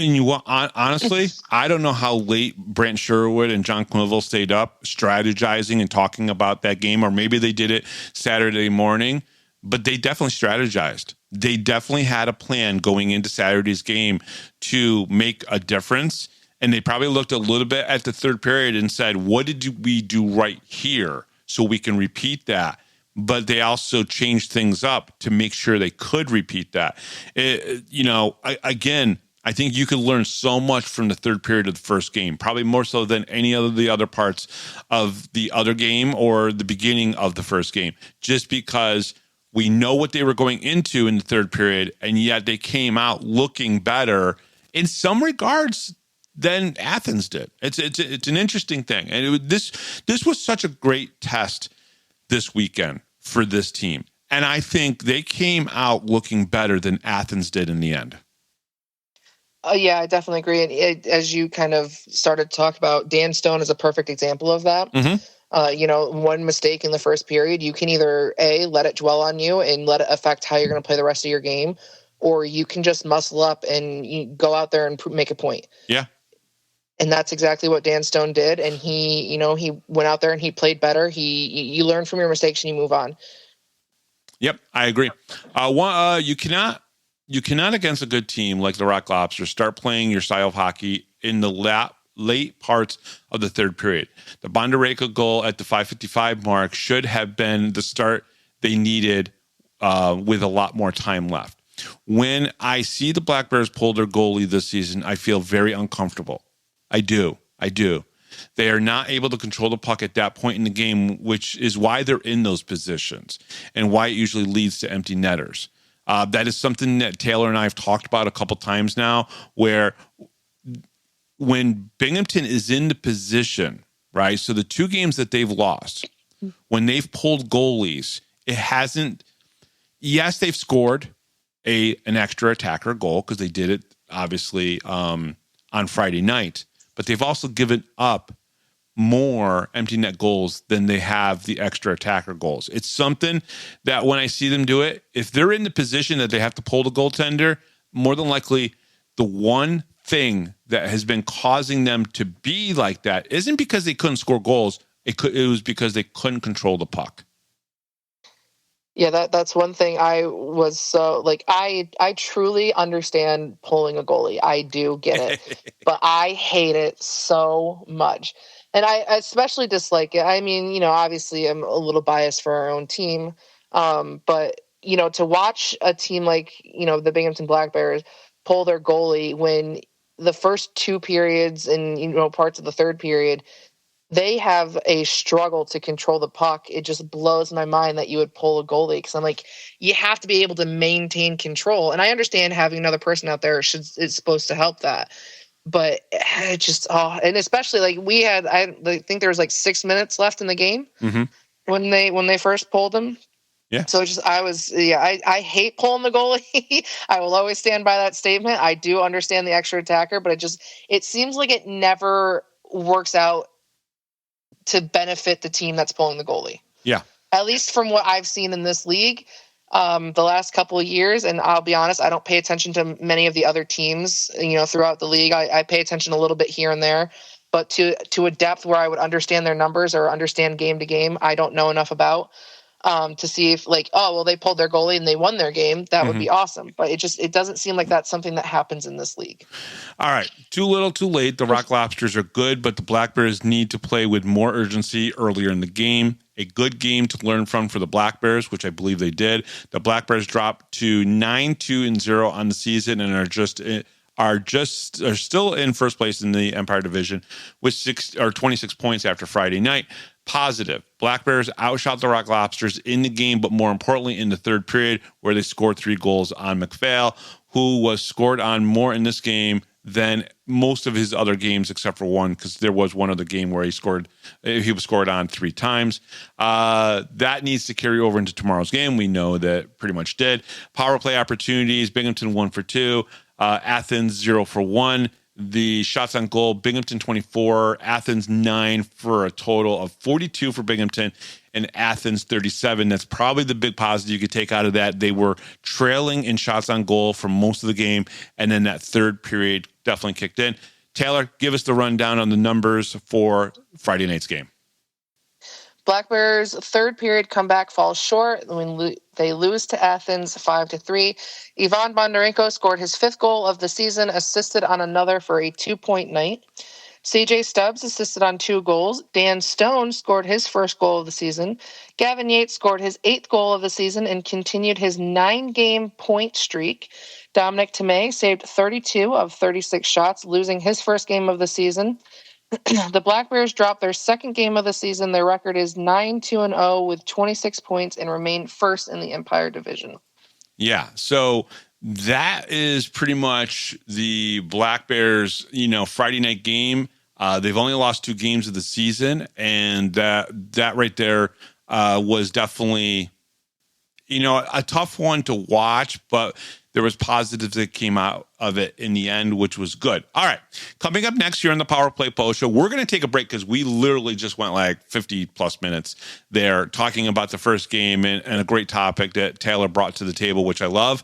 Speaker 2: honestly, I don't know how late Brent Sherwood and John Quinville stayed up strategizing and talking about that game, or maybe they did it Saturday morning, but they definitely strategized. They definitely had a plan going into Saturday's game to make a difference. And they probably looked a little bit at the third period and said, what did we do right here so we can repeat that? But they also changed things up to make sure they could repeat that. Again, I think you could learn so much from the third period of the first game, probably more so than any of the other parts of the other game or the beginning of the first game, just because we know what they were going into in the third period, and yet they came out looking better in some regards than Athens did. It's an interesting thing, and this was such a great test this weekend for this team, and I think they came out looking better than Athens did in the end.
Speaker 3: Yeah, I definitely agree. And as you kind of started to talk about, Dan Stone is a perfect example of that. Mm-hmm. One mistake in the first period, you can either let it dwell on you and let it affect how you're going to play the rest of your game, or you can just muscle up and you go out there and make a point. Yeah. And that's exactly what Dan Stone did. And he went out there and he played better. You learn from your mistakes and you move on.
Speaker 2: Yep, I agree. You cannot against a good team like the Rock Lobsters start playing your style of hockey in the late parts of the third period. The Bondarenko goal at the 5:55 mark should have been the start they needed with a lot more time left. When I see the Black Bears pull their goalie this season, I feel very uncomfortable. I do. They are not able to control the puck at that point in the game, which is why they're in those positions and why it usually leads to empty netters. That is something that Taylor and I have talked about a couple times now, where when Binghamton is in the position, right? So the 2 games that they've lost, when they've pulled goalies, it hasn't, yes, they've scored an extra attacker goal because they did it obviously on Friday night, but they've also given up more empty net goals than they have the extra attacker goals. It's something that when I see them do it, if they're in the position that they have to pull the goaltender, more than likely the one thing that has been causing them to be like that isn't because they couldn't score goals. It was because they couldn't control the puck.
Speaker 3: Yeah, that's one thing I was so like I truly understand pulling a goalie. I do get it. But I hate it so much. And I especially dislike it. I mean, obviously I'm a little biased for our own team. But to watch a team like, the Binghamton Black Bears pull their goalie when the first 2 periods and, parts of the third period, they have a struggle to control the puck. It just blows my mind that you would pull a goalie, because I'm like, you have to be able to maintain control. And I understand having another person out there is supposed to help that. But it just, and especially like I think there was like 6 minutes left in the game when they first pulled him.
Speaker 2: Yeah.
Speaker 3: So I hate pulling the goalie. I will always stand by that statement. I do understand the extra attacker, but it seems like it never works out to benefit the team that's pulling the goalie.
Speaker 2: Yeah.
Speaker 3: At least from what I've seen in this league, the last couple of years. And I'll be honest, I don't pay attention to many of the other teams, throughout the league. I pay attention a little bit here and there, but to a depth where I would understand their numbers or understand game to game, I don't know enough about. To see if they pulled their goalie and they won their game. That would be awesome. But it doesn't seem like that's something that happens in this league.
Speaker 2: All right. Too little, too late. The Rock Lobsters are good, but the Black Bears need to play with more urgency earlier in the game. A good game to learn from for the Black Bears, which I believe they did. The Black Bears dropped to 9-2-0 on the season and are still in first place in the Empire Division with 26 points after Friday night. Positive. Black Bears outshot the Rock Lobsters in the game, but more importantly in the third period, where they scored 3 goals on McPhail, who was scored on more in this game than most of his other games except for one, because there was one other game where he was scored on 3 times. That needs to carry over into tomorrow's game. We know that pretty much did. Power play opportunities, Binghamton 1 for 2, Athens 0 for 1. The shots on goal, Binghamton 24, Athens 9, for a total of 42 for Binghamton, and Athens 37. That's probably the big positive you could take out of that. They were trailing in shots on goal for most of the game, and then that third period definitely kicked in. Taylor, give us the rundown on the numbers for Friday night's game.
Speaker 3: Black Bears' third period comeback falls short when they lose to Athens 5-3. Ivan Bondarenko scored his 5th goal of the season, assisted on another for a 2-point night. CJ Stubbs assisted on 2 goals. Dan Stone scored his first goal of the season. Gavin Yates scored his 8th goal of the season and continued his 9-game point streak. Dominic Tomei saved 32 of 36 shots, losing his first game of the season. The Black Bears dropped their second game of the season. Their record is 9-2-0 with 26 points and remain first in the Empire Division.
Speaker 2: Yeah, so that is pretty much the Black Bears, Friday night game. They've only lost 2 games of the season, and that right there was definitely, a tough one to watch, but there was positives that came out of it in the end, which was good. All right. Coming up next year on the Power Play Post Show, we're going to take a break because we literally just went like 50 plus minutes there talking about the first game and a great topic that Taylor brought to the table, which I love.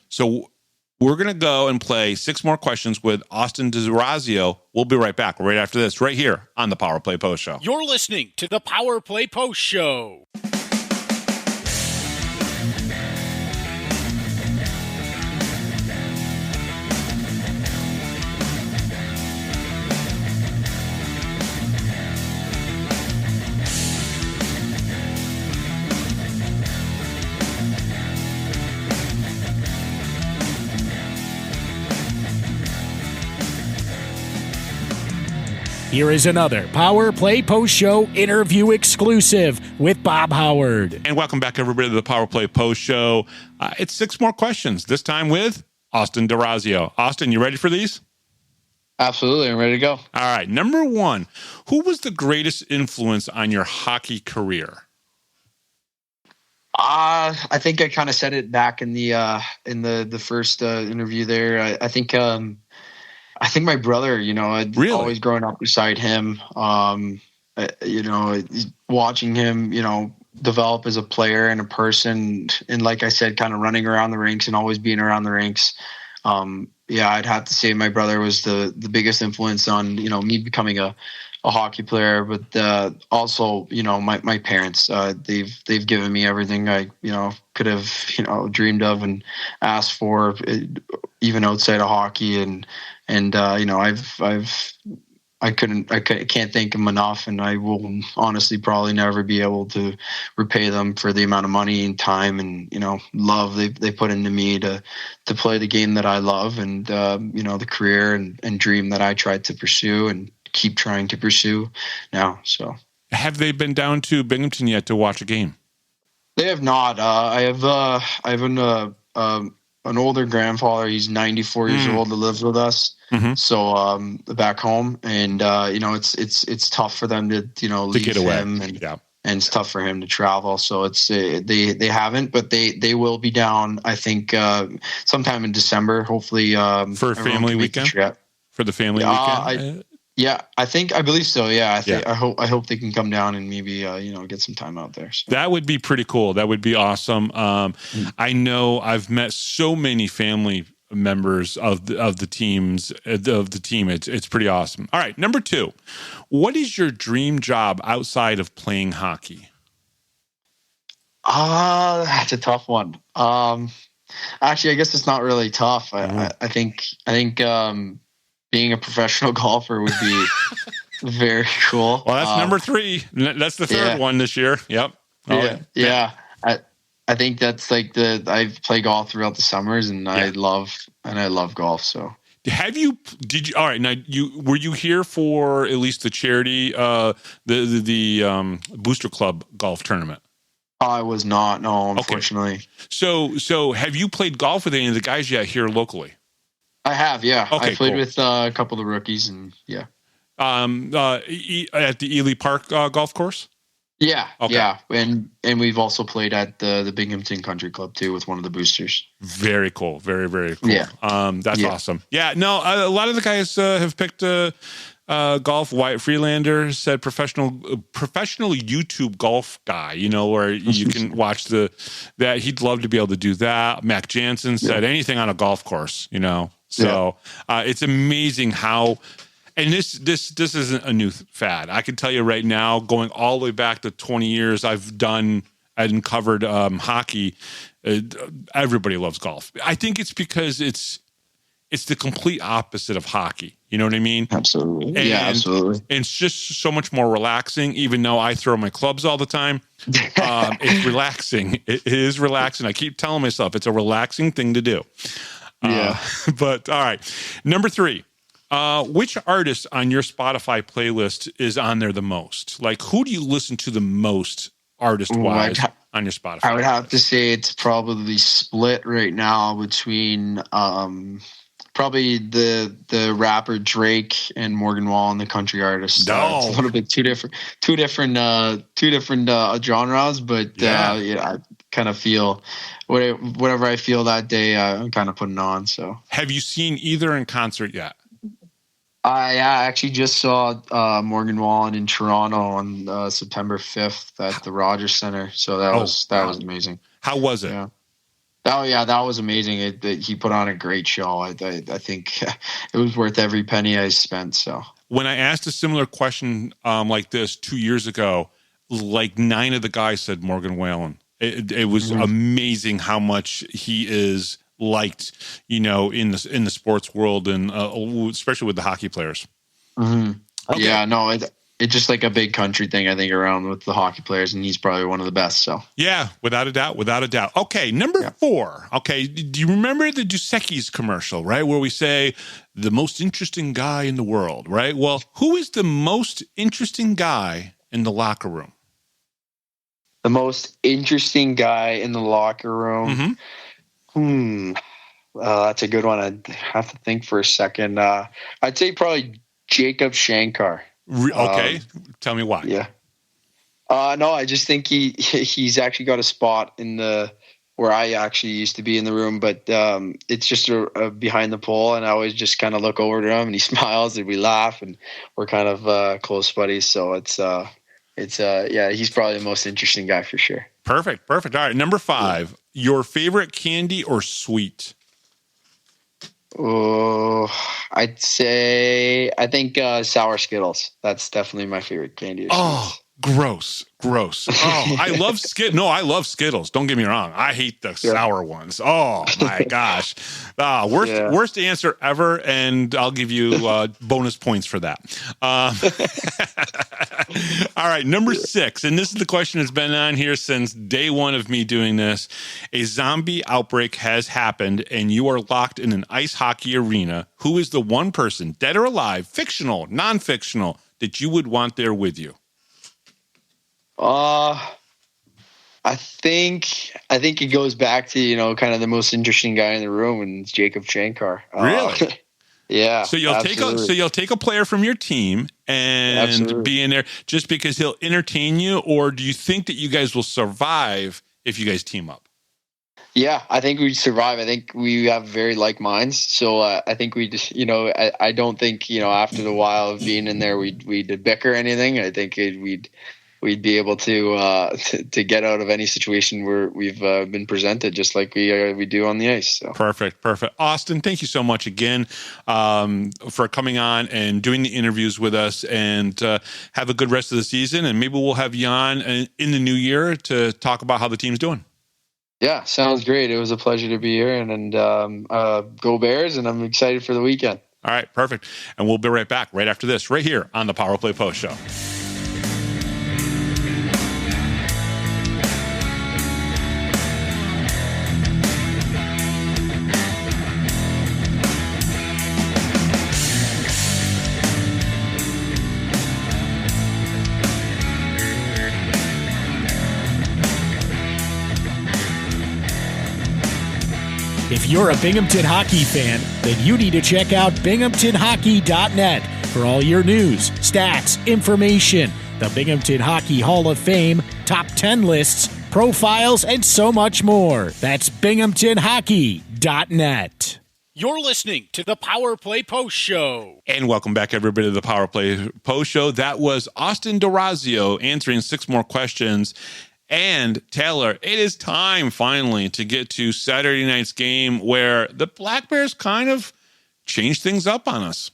Speaker 2: So we're going to go and play 6 more questions with Austin DeRazio. We'll be right back right after this, right here on the Power Play Post Show.
Speaker 1: You're listening to the Power Play Post Show. Here is another Power Play Post Show interview exclusive with Bob Howard.
Speaker 2: And welcome back, everybody, to the Power Play Post Show. It's 6 more questions, this time with Austin D'Orazio. Austin, you ready for these?
Speaker 4: Absolutely. I'm ready to go.
Speaker 2: All right. Number 1, who was the greatest influence on your hockey career?
Speaker 4: I think I kind of said it back in the first interview there. I think my brother, I'd
Speaker 2: Really?
Speaker 4: always growing up beside him, watching him, develop as a player and a person. And like I said, kind of running around the rinks and always being around the rinks. I'd have to say my brother was the biggest influence on, me becoming a hockey player, but also, my parents, they've given me everything I, could have, dreamed of and asked for, even outside of hockey. I can't thank them enough, and I will honestly probably never be able to repay them for the amount of money and time and, love they put into me to play the game that I love and, the career and dream that I tried to pursue and keep trying to pursue now. So
Speaker 2: have they been down to Binghamton yet to watch a game?
Speaker 4: They have not. I have an older grandfather. He's 94 years old that lives with us. Mm-hmm. So back home, and it's tough for them to leave
Speaker 2: get away.
Speaker 4: him, and it's tough for him to travel. So it's they haven't, but they will be down. I think sometime in December, hopefully
Speaker 2: for a family weekend. For the family weekend.
Speaker 4: I believe so. Yeah, I hope they can come down and maybe get some time out there. So.
Speaker 2: That would be pretty cool. That would be awesome. I know I've met so many family members of the team. It's pretty awesome. All right, number 2, what is your dream job outside of playing hockey?
Speaker 4: That's a tough one. Actually, I guess it's not really tough. I think being a professional golfer would be very cool.
Speaker 2: Well, that's number 3. That's the third one this year. Yep.
Speaker 4: Yeah. I think that's like I play golf throughout the summers, and I love golf. So
Speaker 2: all right. Now were you here for at least the charity, the Booster Club golf tournament?
Speaker 4: I was not. No, unfortunately.
Speaker 2: Okay. So have you played golf with any of the guys yet here locally?
Speaker 4: I have, yeah.
Speaker 2: Okay,
Speaker 4: I played with a couple of the rookies, and
Speaker 2: at the Ely Park golf course.
Speaker 4: Yeah, okay. Yeah, and we've also played at the Binghamton Country Club too with one of the boosters.
Speaker 2: Very cool, very very cool.
Speaker 4: Yeah,
Speaker 2: that's awesome. Yeah, no, a lot of the guys have picked golf. Wyatt Freelander said professional YouTube golf guy. Where you can watch that. He'd love to be able to do that. Mac Jansen said anything on a golf course. So it's amazing how. And this isn't a new fad. I can tell you right now, going all the way back to 20 years, I've covered hockey. Everybody loves golf. I think it's because it's the complete opposite of hockey. You know what I mean?
Speaker 4: Absolutely. Absolutely.
Speaker 2: And it's just so much more relaxing, even though I throw my clubs all the time. It's relaxing. It is relaxing. I keep telling myself it's a relaxing thing to do. But all right. Number 3. Which artist on your Spotify playlist is on there the most? Like, who do you listen to the most artist-wise on your Spotify?
Speaker 4: I would have to say it's probably split right now between probably the rapper Drake and Morgan Wallen, the country artist. It's a little bit two different genres, but I kind of feel whatever I feel that day, I'm kind of putting on. So,
Speaker 2: have you seen either in concert yet?
Speaker 4: I actually just saw Morgan Wallen in Toronto on September 5th at the Rogers Center. So that was amazing.
Speaker 2: How was it?
Speaker 4: Yeah. Oh yeah, that was amazing. He put on a great show. I think it was worth every penny I spent. So
Speaker 2: when I asked a similar question like this 2 years ago, like 9 of the guys said Morgan Wallen. It was amazing how much he is liked, in the sports world, and especially with the hockey players.
Speaker 4: Mm-hmm. Okay. Yeah, no, it's just like a big country thing, I think, around with the hockey players, and he's probably one of the best. So
Speaker 2: yeah, without a doubt. Okay, number 4. Okay, do you remember the Dos Equis commercial, right, where we say the most interesting guy in the world, right? Well, who is the most interesting guy in the locker room?
Speaker 4: The most interesting guy in the locker room. That's a good one. I'd have to think for a second. I'd say probably Jacob Shankar.
Speaker 2: Okay, tell me why.
Speaker 4: Yeah. No, I just think he's actually got a spot in where I actually used to be in the room, but it's just a behind the pole, and I always just kind of look over to him, and he smiles, and we laugh, and we're kind of close buddies. So it's he's probably the most interesting guy for sure.
Speaker 2: Perfect. All right, number 5. Your favorite candy or sweet?
Speaker 4: Oh, I think sour Skittles. That's definitely my favorite candy.
Speaker 2: Oh, gross. Oh, I love Skittles. No, I love Skittles. Don't get me wrong. I hate the sour ones. Oh my gosh. Worst answer ever. And I'll give you bonus points for that. All right. Number 6. And this is the question that's been on here since day one of me doing this. A zombie outbreak has happened and you are locked in an ice hockey arena. Who is the one person, dead or alive, fictional, non-fictional, that you would want there with you?
Speaker 4: I think it goes back to, kind of the most interesting guy in the room, and it's Jacob Shankar.
Speaker 2: Really?
Speaker 4: Yeah.
Speaker 2: So you'll take a player from your team and be in there just because he'll entertain you, or do you think that you guys will survive if you guys team up?
Speaker 4: Yeah, I think we'd survive. I think we have very like minds. So I think we just, I don't think, after the while of being in there, we'd bicker or anything. I think we'd be able to get out of any situation where we've been presented, just like we do on the ice. So. Perfect.
Speaker 2: Austin, thank you so much again for coming on and doing the interviews with us, and have a good rest of the season. And maybe we'll have you on in the new year to talk about how the team's doing.
Speaker 4: Yeah, sounds great. It was a pleasure to be here, and go Bears, and I'm excited for the weekend.
Speaker 2: All right, perfect. And we'll be right back right after this, right here on the Power Play Post Show.
Speaker 1: If you're a Binghamton hockey fan, then you need to check out binghamtonhockey.net for all your news, stats, information, the Binghamton Hockey Hall of Fame, top 10 lists, profiles, and so much more. That's binghamtonhockey.net. You're listening to the Power Play Post Show.
Speaker 2: And welcome back, everybody, to the Power Play Post Show. That was Austin D'Orazio answering 6 more questions. And Taylor, it is time finally to get to Saturday night's game, where the Black Bears kind of changed things up on us.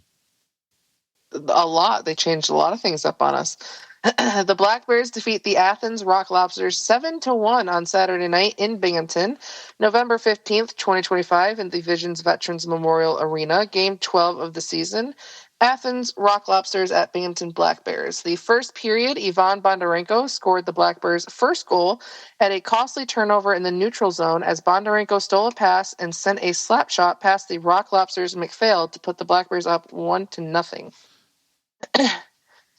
Speaker 3: A lot. They changed a lot of things up on us. The Black Bears defeat the Athens Rock Lobsters 7-1 on Saturday night in Binghamton, November 15th, 2025, in the Division's Veterans Memorial Arena, Game 12 of the season. Athens Rock Lobsters at Binghamton Black Bears. The first period, Ivan Bondarenko scored the Black Bears' first goal at a costly turnover in the neutral zone as Bondarenko stole a pass and sent a slap shot past the Rock Lobsters' McPhail to put the Black Bears up 1-0.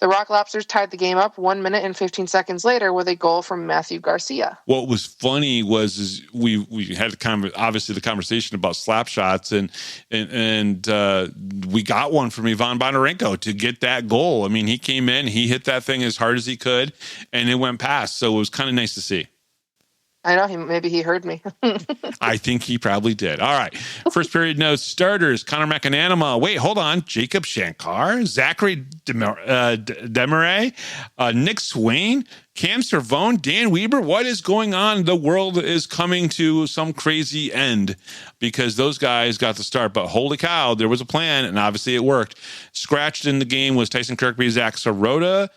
Speaker 3: The Rock Lobsters tied the game up 1 minute and 15 seconds later with a goal from Matthew Garcia.
Speaker 2: What was funny was we had obviously the conversation about slap shots, and we got one from Ivan Bondarenko to get that goal. I mean, he came in, he hit that thing as hard as he could, and it went past. So it was kind of nice to see.
Speaker 3: I know, maybe he heard me.
Speaker 2: I think he probably did. All right. First period notes. Starters, Connor McAnanima. Wait, hold on. Jacob Shankar, Zachary Demarais, Nick Swain, Cam Servone, Dan Weber. What is going on? The world is coming to some crazy end because those guys got the start. But holy cow, there was a plan, and obviously it worked. Scratched in the game was Tyson Kirkby, Zach Sirota,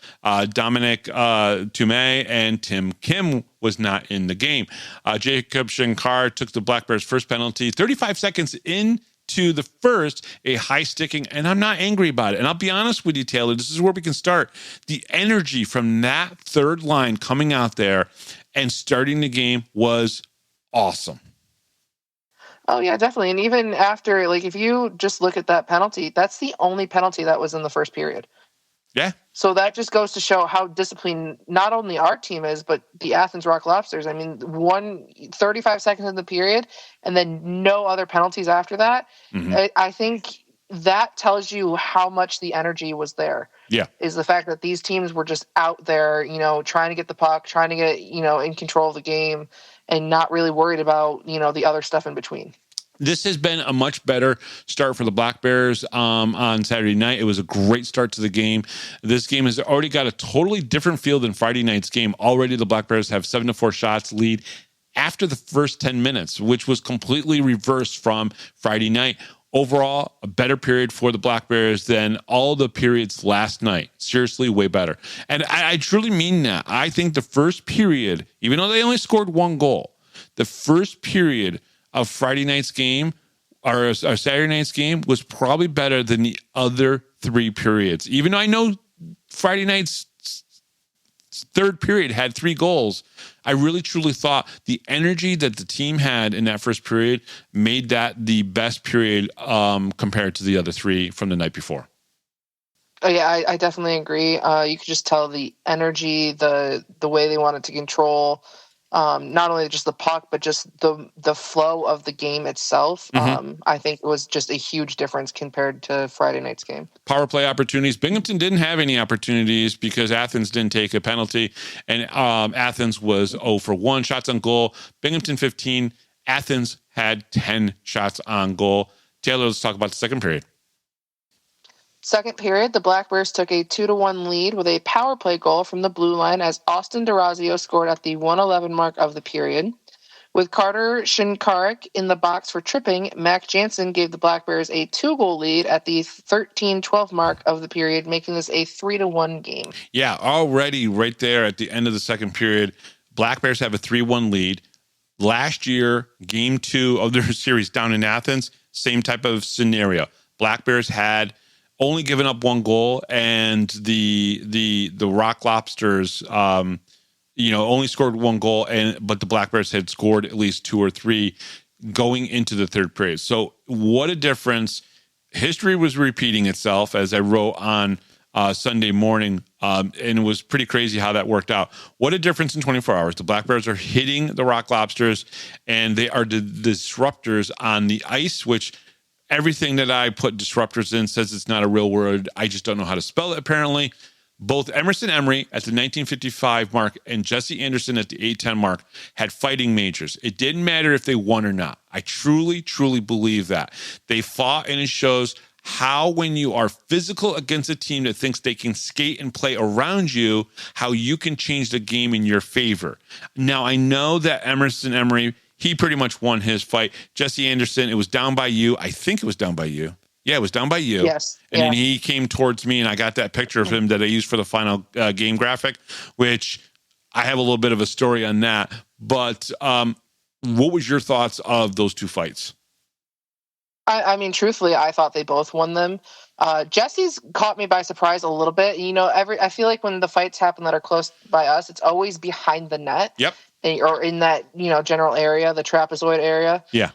Speaker 2: Dominic Tumay, and Tim Kim was not in the game. Jacob Shankar took the Black Bears' first penalty 35 seconds into to the first, a high sticking, and I'm not angry about it. And I'll be honest with you, Taylor, this is where we can start. The energy from that third line coming out there and starting the game was awesome.
Speaker 3: Oh, yeah, definitely. And even after, like, if you just look at that penalty, that's the only penalty that was in the first period.
Speaker 2: Yeah.
Speaker 3: So that just goes to show how disciplined not only our team is, but the Athens Rock Lobsters. I mean, 35 seconds in the period and then no other penalties after that. I think that tells you how much the energy was there.
Speaker 2: Yeah.
Speaker 3: Is the fact that these teams were just out there, trying to get the puck, trying to get, in control of the game and not really worried about, the other stuff in between.
Speaker 2: This has been a much better start for the Black Bears on Saturday night. It was a great start to the game. This game has already got a totally different feel than Friday night's game. Already the Black Bears have 7-4 shots lead after the first 10 minutes, which was completely reversed from Friday night. Overall, a better period for the Black Bears than all the periods last night. Seriously, way better. And I truly mean that. I think the first period, even though they only scored one goal, the first period of Friday night's game or Saturday night's game was probably better than the other three periods. Even though I know Friday night's third period had 3 goals, I really truly thought the energy that the team had in that first period made that the best period compared to the other 3 from the night before.
Speaker 3: Oh, yeah, I definitely agree. You could just tell the energy, the way they wanted to control not only just the puck, but just the flow of the game itself. I think it was just a huge difference compared to Friday night's game.
Speaker 2: Power play opportunities. Binghamton didn't have any opportunities because Athens didn't take a penalty, and Athens was 0 for 1 shots on goal. Binghamton 15. Athens had 10 shots on goal. Taylor, let's talk about the second period.
Speaker 3: Second period, the Black Bears took a 2-1 lead with a power play goal from the blue line as Austin DeRazio scored at the 1:11 mark of the period. With Carter Shinkarik in the box for tripping, Mac Jansen gave the Black Bears a 2-goal lead at the 13:12 mark of the period, making this a 3-1 game.
Speaker 2: Yeah, already right there at the end of the second period, Black Bears have a 3-1 lead. Last year, game 2 of their series down in Athens, same type of scenario. Black Bears had only given up 1 goal, and the Rock Lobsters, only scored 1 goal, but the Black Bears had scored at least 2 or 3 going into the third period. So what a difference! History was repeating itself, as I wrote on Sunday morning, and it was pretty crazy how that worked out. What a difference in 24 hours! The Black Bears are hitting the Rock Lobsters, and they are the disruptors on the ice, which. Everything that I put disruptors in says it's not a real word. I just don't know how to spell it, apparently. Both Emerson Emery at the 1955 mark and Jesse Anderson at the 810 mark had fighting majors. It didn't matter if they won or not. I truly, truly believe that. They fought, and it shows how when you are physical against a team that thinks they can skate and play around you, how you can change the game in your favor. Now, I know that Emerson Emery, he pretty much won his fight. Jesse Anderson, it was down by you. I think it was down by you. Yeah, it was down by you.
Speaker 3: Yes.
Speaker 2: And then he came towards me, and I got that picture of him that I used for the final game graphic, which I have a little bit of a story on that. But what was your thoughts of those 2 fights?
Speaker 3: I mean, truthfully, I thought they both won them. Jesse's caught me by surprise a little bit. I feel like when the fights happen that are close by us, it's always behind the net.
Speaker 2: Yep.
Speaker 3: Or in that, general area, the trapezoid area.
Speaker 2: Yeah.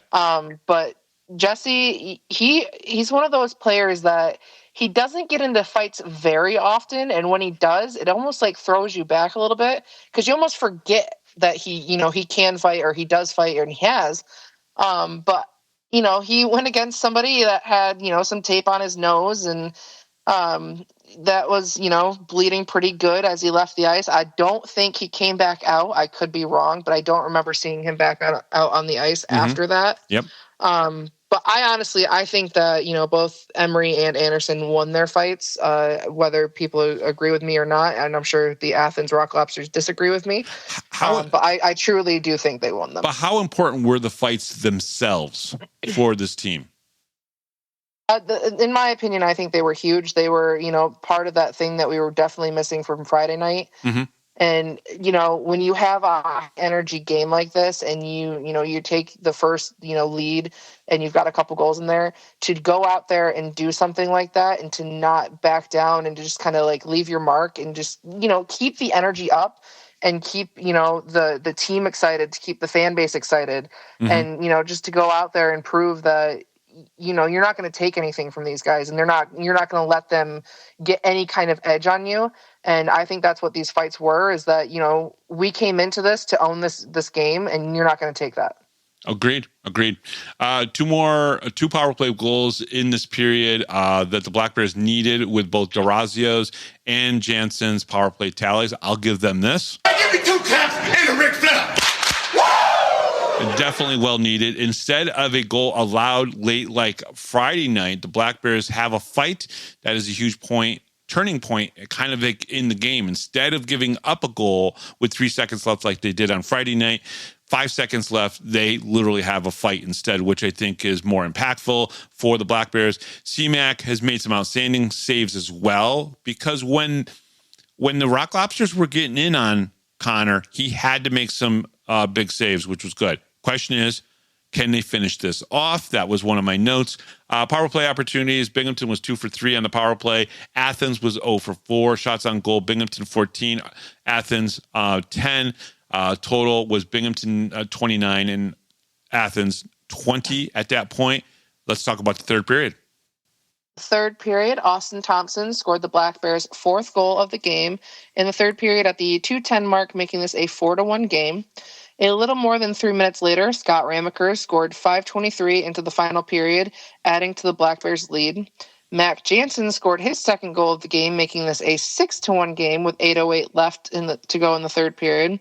Speaker 3: But Jesse, he's one of those players that he doesn't get into fights very often. And when he does, it almost like throws you back a little bit because you almost forget that he can fight or he does fight or he has. But, he went against somebody that had, some tape on his nose and, that was, bleeding pretty good as he left the ice. I don't think he came back out. I could be wrong, but I don't remember seeing him back out on the ice after that.
Speaker 2: Yep.
Speaker 3: But I think that, both Emery and Anderson won their fights, whether people agree with me or not. And I'm sure the Athens Rock Lobsters disagree with me. But I truly do think they won them.
Speaker 2: But how important were the fights themselves for this team?
Speaker 3: In my opinion, I think they were huge. They were, part of that thing that we were definitely missing from Friday night. And, when you have a energy game like this and you take the first, lead and you've got a couple goals in there, to go out there and do something like that and to not back down and to just kind of like leave your mark and just, keep the energy up and keep, the team excited, to keep the fan base excited.
Speaker 2: Mm-hmm.
Speaker 3: And, just to go out there and prove that, you're not going to take anything from these guys, and you're not going to let them get any kind of edge on you. And I think that's what these fights were, is that, we came into this to own this game, and you're not going to take that.
Speaker 2: Agreed. Two power play goals in this period that the Black Bears needed, with both D'Orazio's and Jansen's power play tallies. I'll give them this.
Speaker 5: Give me 2 taps and a Ric Flair.
Speaker 2: Definitely well needed. Instead of a goal allowed late like Friday night, the Black Bears have a fight. That is a huge turning point, kind of like in the game. Instead of giving up a goal with 3 seconds left like they did on Friday night, 5 seconds left, they literally have a fight instead, which I think is more impactful for the Black Bears. C-Mac has made some outstanding saves as well, because when the Rock Lobsters were getting in on Connor, he had to make some big saves, which was good. Question is, can they finish this off? That was one of my notes. Power play opportunities. Binghamton was 2 for 3 on the power play. Athens was 0 for 4. Shots on goal. Binghamton 14. Athens 10. Total was Binghamton 29 and Athens 20 at that point. Let's talk about the third period.
Speaker 3: Third period, Austin Thompson scored the Black Bears' 4th goal of the game in the third period at the 2:10 mark, making this a 4-1 game. A little more than 3 minutes later, Scott Ramaker scored 5:23 into the final period, adding to the Black Bears' lead. Mac Jansen scored his 2nd goal of the game, making this a 6-1 game with 8:08 left to go in the third period.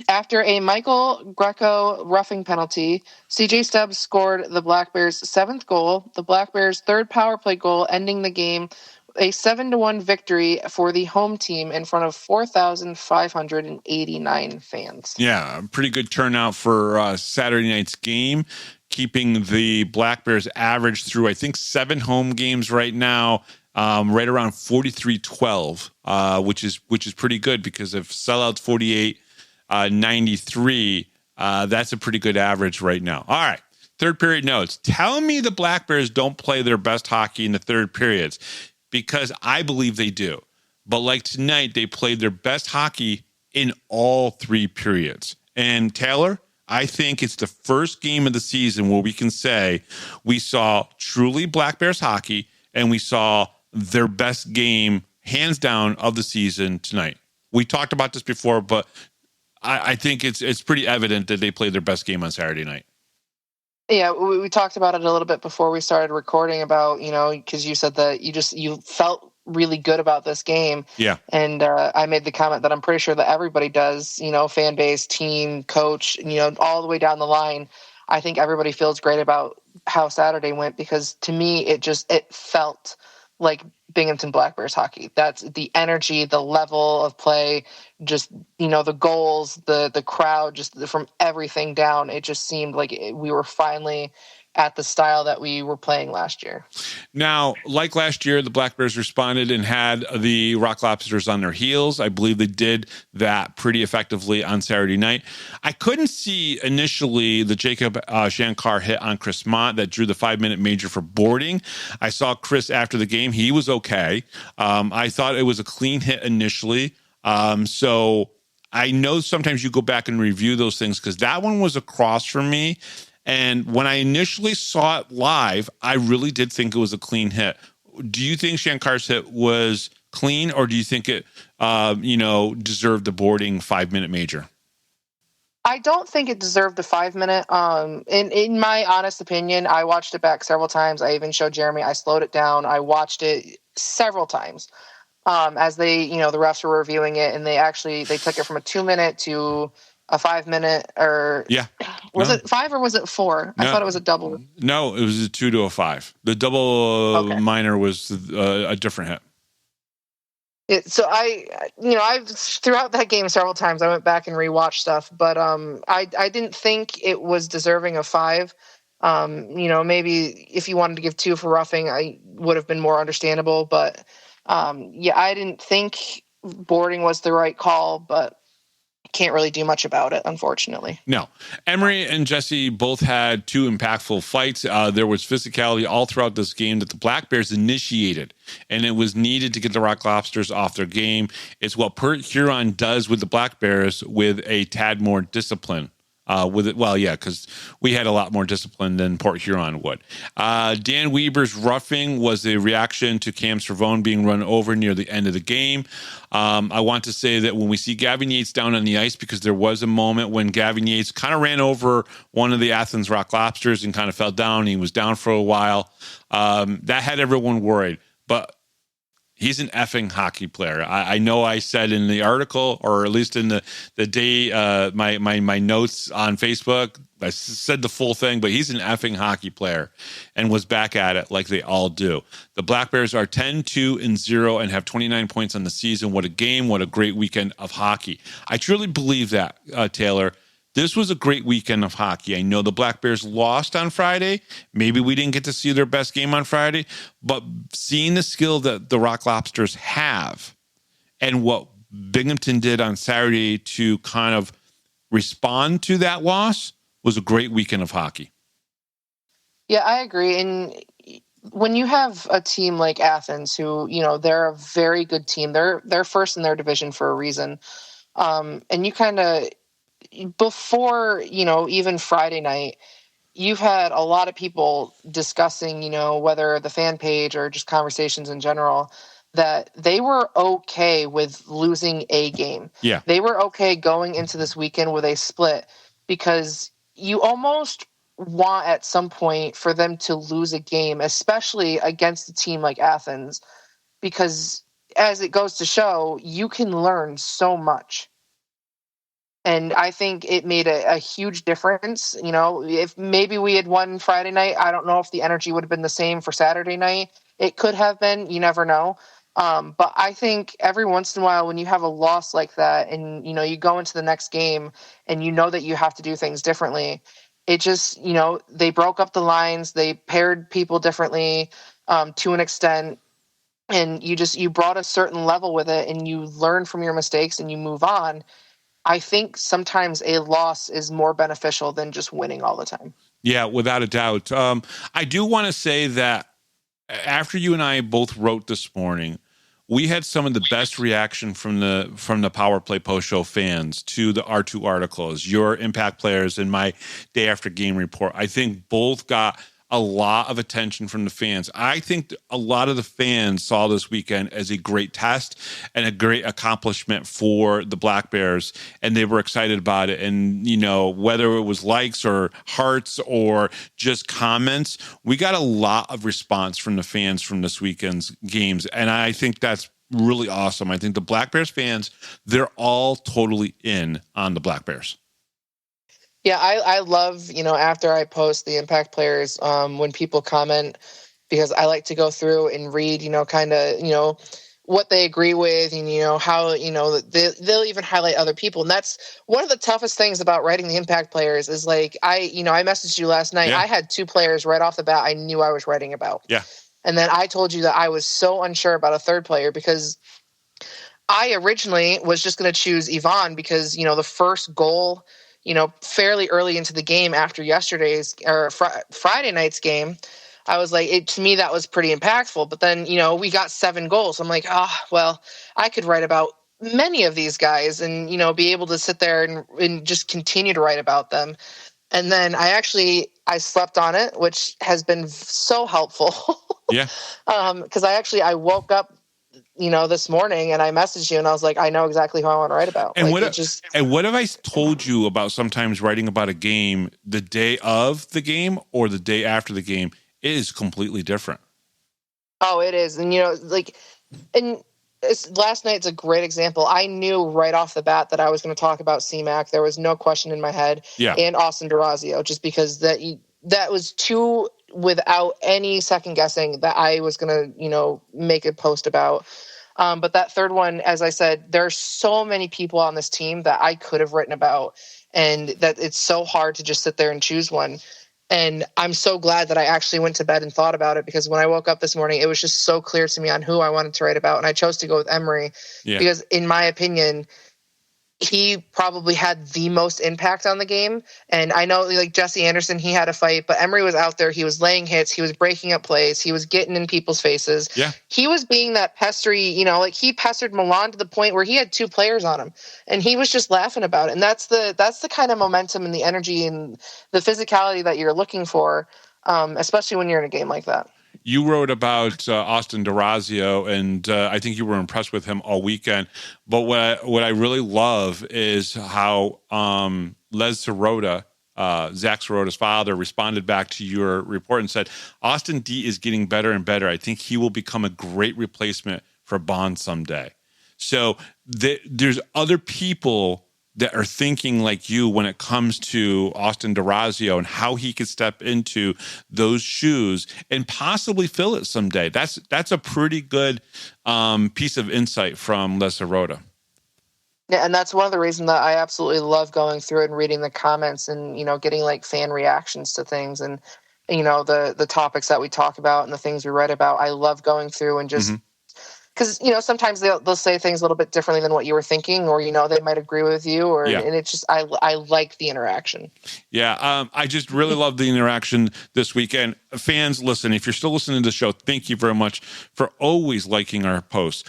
Speaker 3: After a Michael Greco roughing penalty, CJ Stubbs scored the Black Bears' 7th goal, the Black Bears' 3rd power play goal, ending the game a 7-1 victory for the home team in front of 4,589 fans.
Speaker 2: Yeah, pretty good turnout for Saturday night's game, keeping the Black Bears average through, I think, 7 home games right now, right around 43-12, which is pretty good, because if sellouts 48-93, that's a pretty good average right now. All right, third period notes. Tell me the Black Bears don't play their best hockey in the third periods, because I believe they do. But like tonight, they played their best hockey in all 3 periods. And Taylor, I think it's the first game of the season where we can say we saw truly Black Bears hockey, and we saw their best game, hands down, of the season tonight. We talked about this before, but I think it's pretty evident that they played their best game on Saturday night.
Speaker 3: Yeah, we talked about it a little bit before we started recording about, because you said that you felt really good about this game.
Speaker 2: Yeah.
Speaker 3: And I made the comment that I'm pretty sure that everybody does, fan base, team, coach, all the way down the line. I think everybody feels great about how Saturday went, because to me, it felt like Binghamton Black Bears hockey. That's the energy, the level of play, just, the goals, the crowd, just from everything down. It just seemed like we were finally at the style that we were playing last year.
Speaker 2: Now, like last year, the Black Bears responded and had the Rock Lobsters on their heels. I believe they did that pretty effectively on Saturday night. I couldn't see initially the Jacob Shankar hit on Chris Mott that drew the 5-minute major for boarding. I saw Chris after the game. He was okay. I thought it was a clean hit initially. So I know sometimes you go back and review those things, because that one was a cross for me. And when I initially saw it live, I really did think it was a clean hit. Do you think Shankar's hit was clean, or do you think it, deserved the boarding 5-minute major?
Speaker 3: I don't think it deserved the 5-minute. In my honest opinion, I watched it back several times. I even showed Jeremy. I slowed it down. I watched it several times as they, the refs were reviewing it, and they took it from a 2-minute to a 5-minute, or was it 5 or was it 4?
Speaker 2: No.
Speaker 3: I thought it was a double.
Speaker 2: No, it was a 2 to a 5. The double minor was a different hit.
Speaker 3: So I've throughout that game several times, I went back and rewatched stuff, but I didn't think it was deserving of 5. Maybe if you wanted to give 2 for roughing, I would have been more understandable, but I didn't think boarding was the right call, but can't really do much about it, unfortunately.
Speaker 2: No. Emery and Jesse both had two impactful fights. There was physicality all throughout this game that the Black Bears initiated, and it was needed to get the Rock Lobsters off their game. It's what Port Huron does with the Black Bears with a tad more discipline. Because we had a lot more discipline than Port Huron would. Dan Weber's roughing was a reaction to Cam Cervone being run over near the end of the game. I want to say that when we see Gavin Yates down on the ice, because there was a moment when Gavin Yates kind of ran over one of the Athens Rock Lobsters and kind of fell down. He was down for a while. That had everyone worried. But he's an effing hockey player. I know I said in the article, or at least in the day, my notes on Facebook, I said the full thing, but he's an effing hockey player and was back at it like they all do. The Black Bears are 10-2-0 and have 29 points on the season. What a game. What a great weekend of hockey. I truly believe that, Taylor. This was a great weekend of hockey. I know the Black Bears lost on Friday. Maybe we didn't get to see their best game on Friday, but seeing the skill that the Rock Lobsters have and what Binghamton did on Saturday to kind of respond to that loss was a great weekend of hockey.
Speaker 3: Yeah, I agree. And when you have a team like Athens, who, they're a very good team, they're first in their division for a reason. And you kind of, before, even Friday night, you've had a lot of people discussing, whether the fan page or just conversations in general, that they were okay with losing a game.
Speaker 2: Yeah.
Speaker 3: They were okay going into this weekend with a split, because you almost want at some point for them to lose a game, especially against a team like Athens, because as it goes to show, you can learn so much. And I think it made a huge difference. If maybe we had won Friday night, I don't know if the energy would have been the same for Saturday night. It could have been. You never know. But I think every once in a while when you have a loss like that and, you go into the next game and you know that you have to do things differently, it just, they broke up the lines. They paired people differently to an extent. And you brought a certain level with it and you learn from your mistakes and you move on. I think sometimes a loss is more beneficial than just winning all the time.
Speaker 2: Yeah, without a doubt. I do want to say that after you and I both wrote this morning, we had some of the best reaction from the Power Play Post Show fans to our two articles, your impact players and my day after game report. I think both got a lot of attention from the fans. I think a lot of the fans saw this weekend as a great test and a great accomplishment for the Black Bears, and they were excited about it. And, whether it was likes or hearts or just comments, we got a lot of response from the fans from this weekend's games. And I think that's really awesome. I think the Black Bears fans, they're all totally in on the Black Bears.
Speaker 3: Yeah, I love, after I post the impact players, when people comment, because I like to go through and read, kind of, what they agree with and, how, they'll even highlight other people. And that's one of the toughest things about writing the impact players is like, I messaged you last night.
Speaker 2: Yeah.
Speaker 3: I had two players right off the bat I knew I was writing about.
Speaker 2: Yeah.
Speaker 3: And then I told you that I was so unsure about a third player because I originally was just going to choose Yvonne because, the first goal, fairly early into the game after yesterday's or Friday night's game, I was like, to me, that was pretty impactful. But then, we got 7 goals. I'm like, I could write about many of these guys and, be able to sit there and just continue to write about them. And then I slept on it, which has been so helpful.
Speaker 2: Yeah.
Speaker 3: Because I woke up, this morning and I messaged you and I was like, I know exactly who I want to write about.
Speaker 2: And
Speaker 3: like,
Speaker 2: what have I told you about sometimes writing about a game the day of the game or the day after the game is completely different.
Speaker 3: Oh, it is. And, last night's a great example. I knew right off the bat that I was going to talk about C-Mac. There was no question in my head.
Speaker 2: Yeah.
Speaker 3: And Austin Durazio, just because that was two without any second guessing that I was going to, make a post about. But that third one, as I said, there's so many people on this team that I could have written about, and that it's so hard to just sit there and choose one. And I'm so glad that I actually went to bed and thought about it, because when I woke up this morning, it was just so clear to me on who I wanted to write about. And I chose to go with Emery because, in my opinion, he probably had the most impact on the game. And I know, like Jesse Anderson, he had a fight, but Emery was out there. He was laying hits. He was breaking up plays. He was getting in people's faces.
Speaker 2: Yeah.
Speaker 3: He was being that pestery, like he pestered Milan to the point where he had 2 players on him, and he was just laughing about it. And that's the kind of momentum and the energy and the physicality that you're looking for, especially when you're in a game like that.
Speaker 2: You wrote about Austin D'Orazio, and I think you were impressed with him all weekend. But what I really love is how Les Sirota, Zach Sirota's father, responded back to your report and said, Austin D is getting better and better. I think he will become a great replacement for Bond someday. So there's other people that are thinking like you when it comes to Austin D'Orazio and how he could step into those shoes and possibly fill it someday. That's a pretty good piece of insight from Les Sirota.
Speaker 3: Yeah, and that's one of the reasons that I absolutely love going through and reading the comments and, getting like fan reactions to things and, the topics that we talk about and the things we write about. I love going through and just because, sometimes they'll say things a little bit differently than what you were thinking, or, they might agree with you, and it's just, I like the interaction.
Speaker 2: Yeah. I just really love the interaction this weekend. Fans, listen, if you're still listening to the show, thank you very much for always liking our posts,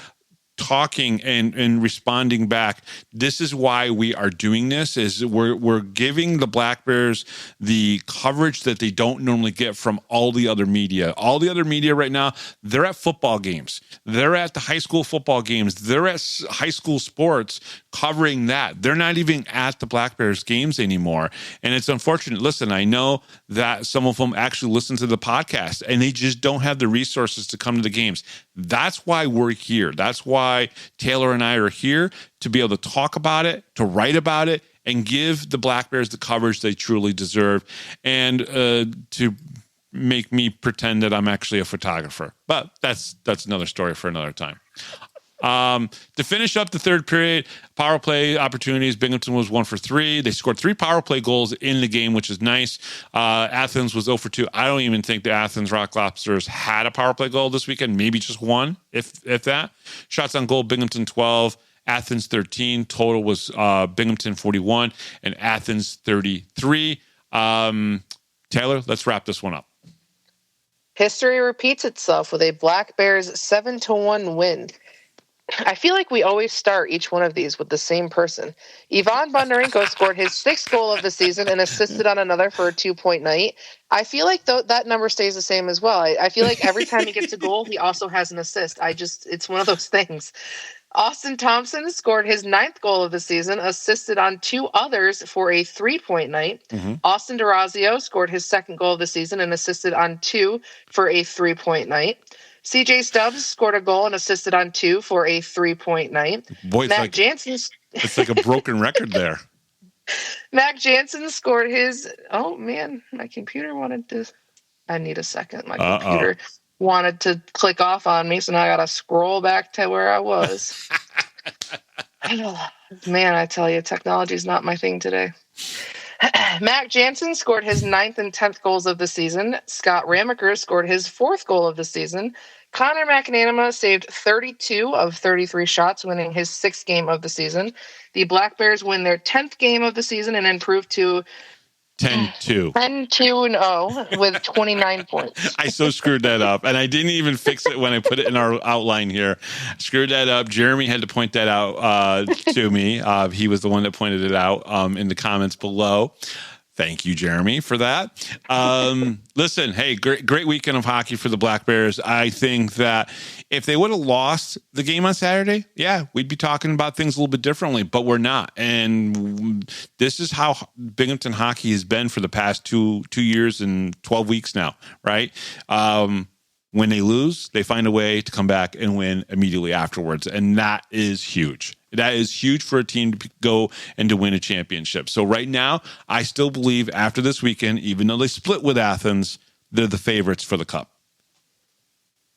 Speaker 2: talking and responding back. This is why we are doing this, is we're giving the Black Bears the coverage that they don't normally get from all the other media. All the other media right now, they're at football games. They're at the high school football games. They're at high school sports covering that. They're not even at the Black Bears games anymore. And it's unfortunate. Listen, I know that some of them actually listen to the podcast and they just don't have the resources to come to the games. That's why we're here. That's why Taylor and I are here, to be able to talk about it, to write about it, and give the Black Bears the coverage they truly deserve, and to make me pretend that I'm actually a photographer. But that's another story for another time. To finish up the third period, power play opportunities, Binghamton was 1 for 3. They scored 3 power play goals in the game, which is nice. Athens was 0 for 2. I don't even think the Athens Rock Lobsters had a power play goal this weekend, maybe just one, if that. Shots on goal, Binghamton 12, Athens 13. Total was Binghamton 41 and Athens 33. Taylor, let's wrap this one up.
Speaker 3: History repeats itself with a Black Bears 7-1 win. I feel like we always start each one of these with the same person. Ivan Bondarenko scored his 6th goal of the season and assisted on another for a 2-point night. I feel like that number stays the same as well. I feel like every time he gets a goal, he also has an assist. It's one of those things. Austin Thompson scored his 9th goal of the season, assisted on 2 others for a 3-point night. Austin D'Orazio scored his 2nd goal of the season and assisted on 2 for a 3-point night. CJ Stubbs scored a goal and assisted on 2 for a 3-point night.
Speaker 2: Boy, it's like a broken record there.
Speaker 3: Mac Jansen scored his... Oh, man, my computer wanted to... I need a second. My computer wanted to click off on me, so now I got to scroll back to where I was. Man, I tell you, technology is not my thing today. Mac Jansen scored his 9th and 10th goals of the season. Scott Ramaker scored his 4th goal of the season. Connor McNanama saved 32 of 33 shots, winning his 6th game of the season. The Black Bears win their 10th game of the season and improve to
Speaker 2: 10-2.
Speaker 3: 10-2-0 with 29 points.
Speaker 2: I so screwed that up, and I didn't even fix it when I put it in our outline here. Screwed that up. Jeremy had to point that out to me. He was the one that pointed it out in the comments below. Thank you, Jeremy, for that. Listen, hey, great weekend of hockey for the Black Bears. I think that if they would have lost the game on Saturday, yeah, we'd be talking about things a little bit differently, but we're not. And this is how Binghamton hockey has been for the past two years and 12 weeks now, right? When they lose, they find a way to come back and win immediately afterwards. And that is huge. That is huge for a team to go and to win a championship. So right now, I still believe after this weekend, even though they split with Athens, they're the favorites for the cup.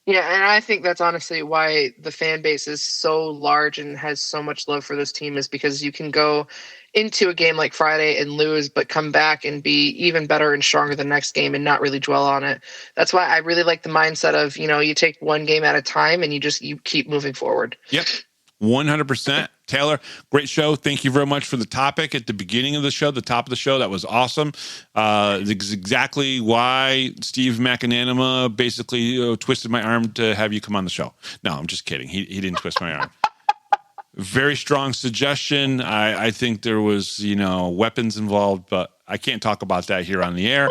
Speaker 3: Yeah, and I think that's honestly why the fan base is so large and has so much love for this team, is because you can go into a game like Friday and lose, but come back and be even better and stronger the next game and not really dwell on it. That's why I really like the mindset of, you take one game at a time and you keep moving forward.
Speaker 2: Yep. 100%. Taylor, great show. Thank you very much for the topic at the beginning of the show, the top of the show. That was awesome. Exactly why Steve McAnanima basically twisted my arm to have you come on the show. No, I'm just kidding. He didn't twist my arm. Very strong suggestion. I think there was, weapons involved, but I can't talk about that here on the air.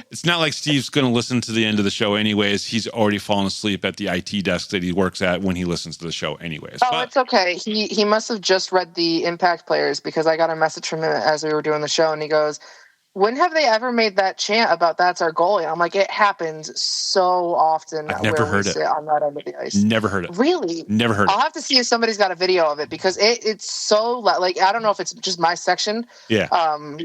Speaker 2: It's not like Steve's going to listen to the end of the show anyways. He's already fallen asleep at the IT desk that he works at when he listens to the show anyways.
Speaker 3: Oh, it's okay. He must have just read the Impact Players, because I got a message from him as we were doing the show, and he goes, when have they ever made that chant about that's our goalie? I'm like, it happens so often.
Speaker 2: I've never heard it
Speaker 3: on that end of the ice.
Speaker 2: Never heard it.
Speaker 3: Really?
Speaker 2: Never heard it.
Speaker 3: I'll have to see if somebody's got a video of it, because it's so like, I don't know if it's just my section.
Speaker 2: Yeah.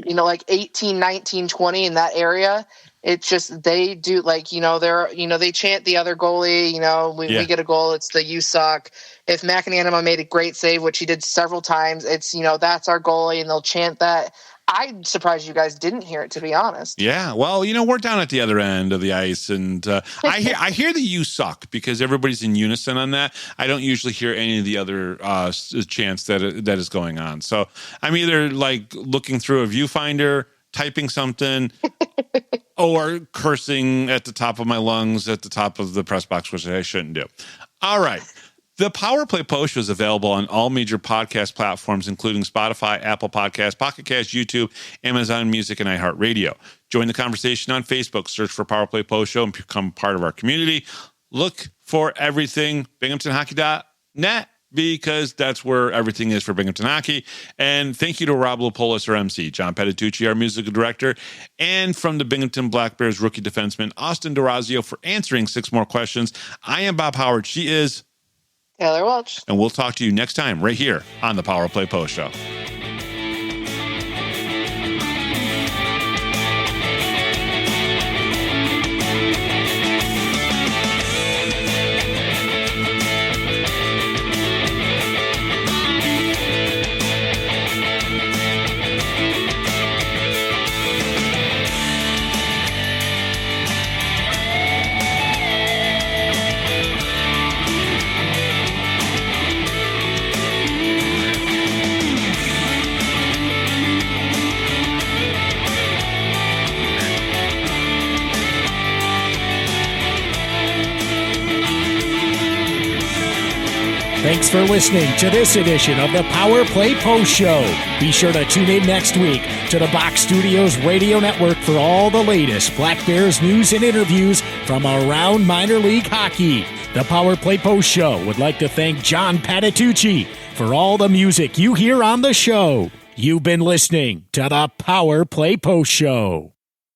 Speaker 3: Like 18, 19, 20 in that area. It's just, they do they chant the other goalie, we get a goal. It's the you suck. If McAnanima made a great save, which he did several times, it's, that's our goalie, and they'll chant that. I'm surprised you guys didn't hear it, to be honest.
Speaker 2: Yeah, well, we're down at the other end of the ice, and I hear the "you suck" because everybody's in unison on that. I don't usually hear any of the other chants that is going on. So I'm either like looking through a viewfinder, typing something, or cursing at the top of my lungs at the top of the press box, which I shouldn't do. All right. The Power Play Post Show is available on all major podcast platforms, including Spotify, Apple Podcasts, Pocket Cast, YouTube, Amazon Music, and iHeartRadio. Join the conversation on Facebook. Search for Power Play Post Show and become part of our community. Look for everything BinghamtonHockey.net, because that's where everything is for Binghamton Hockey. And thank you to Rob Lopolis, our MC, John Petitucci, our musical director, and from the Binghamton Black Bears rookie defenseman, Austin D'Orazio, for answering 6 more questions. I am Bob Howard. She is
Speaker 3: Taylor Welch.
Speaker 2: And we'll talk to you next time right here on the Power Play Post Show.
Speaker 1: Thanks for listening to this edition of the Power Play Post Show. Be sure to tune in next week to the Box Studios Radio Network for all the latest Black Bears news and interviews from around minor league hockey. The Power Play Post Show would like to thank John Patitucci for all the music you hear on the show. You've been listening to the Power Play Post Show.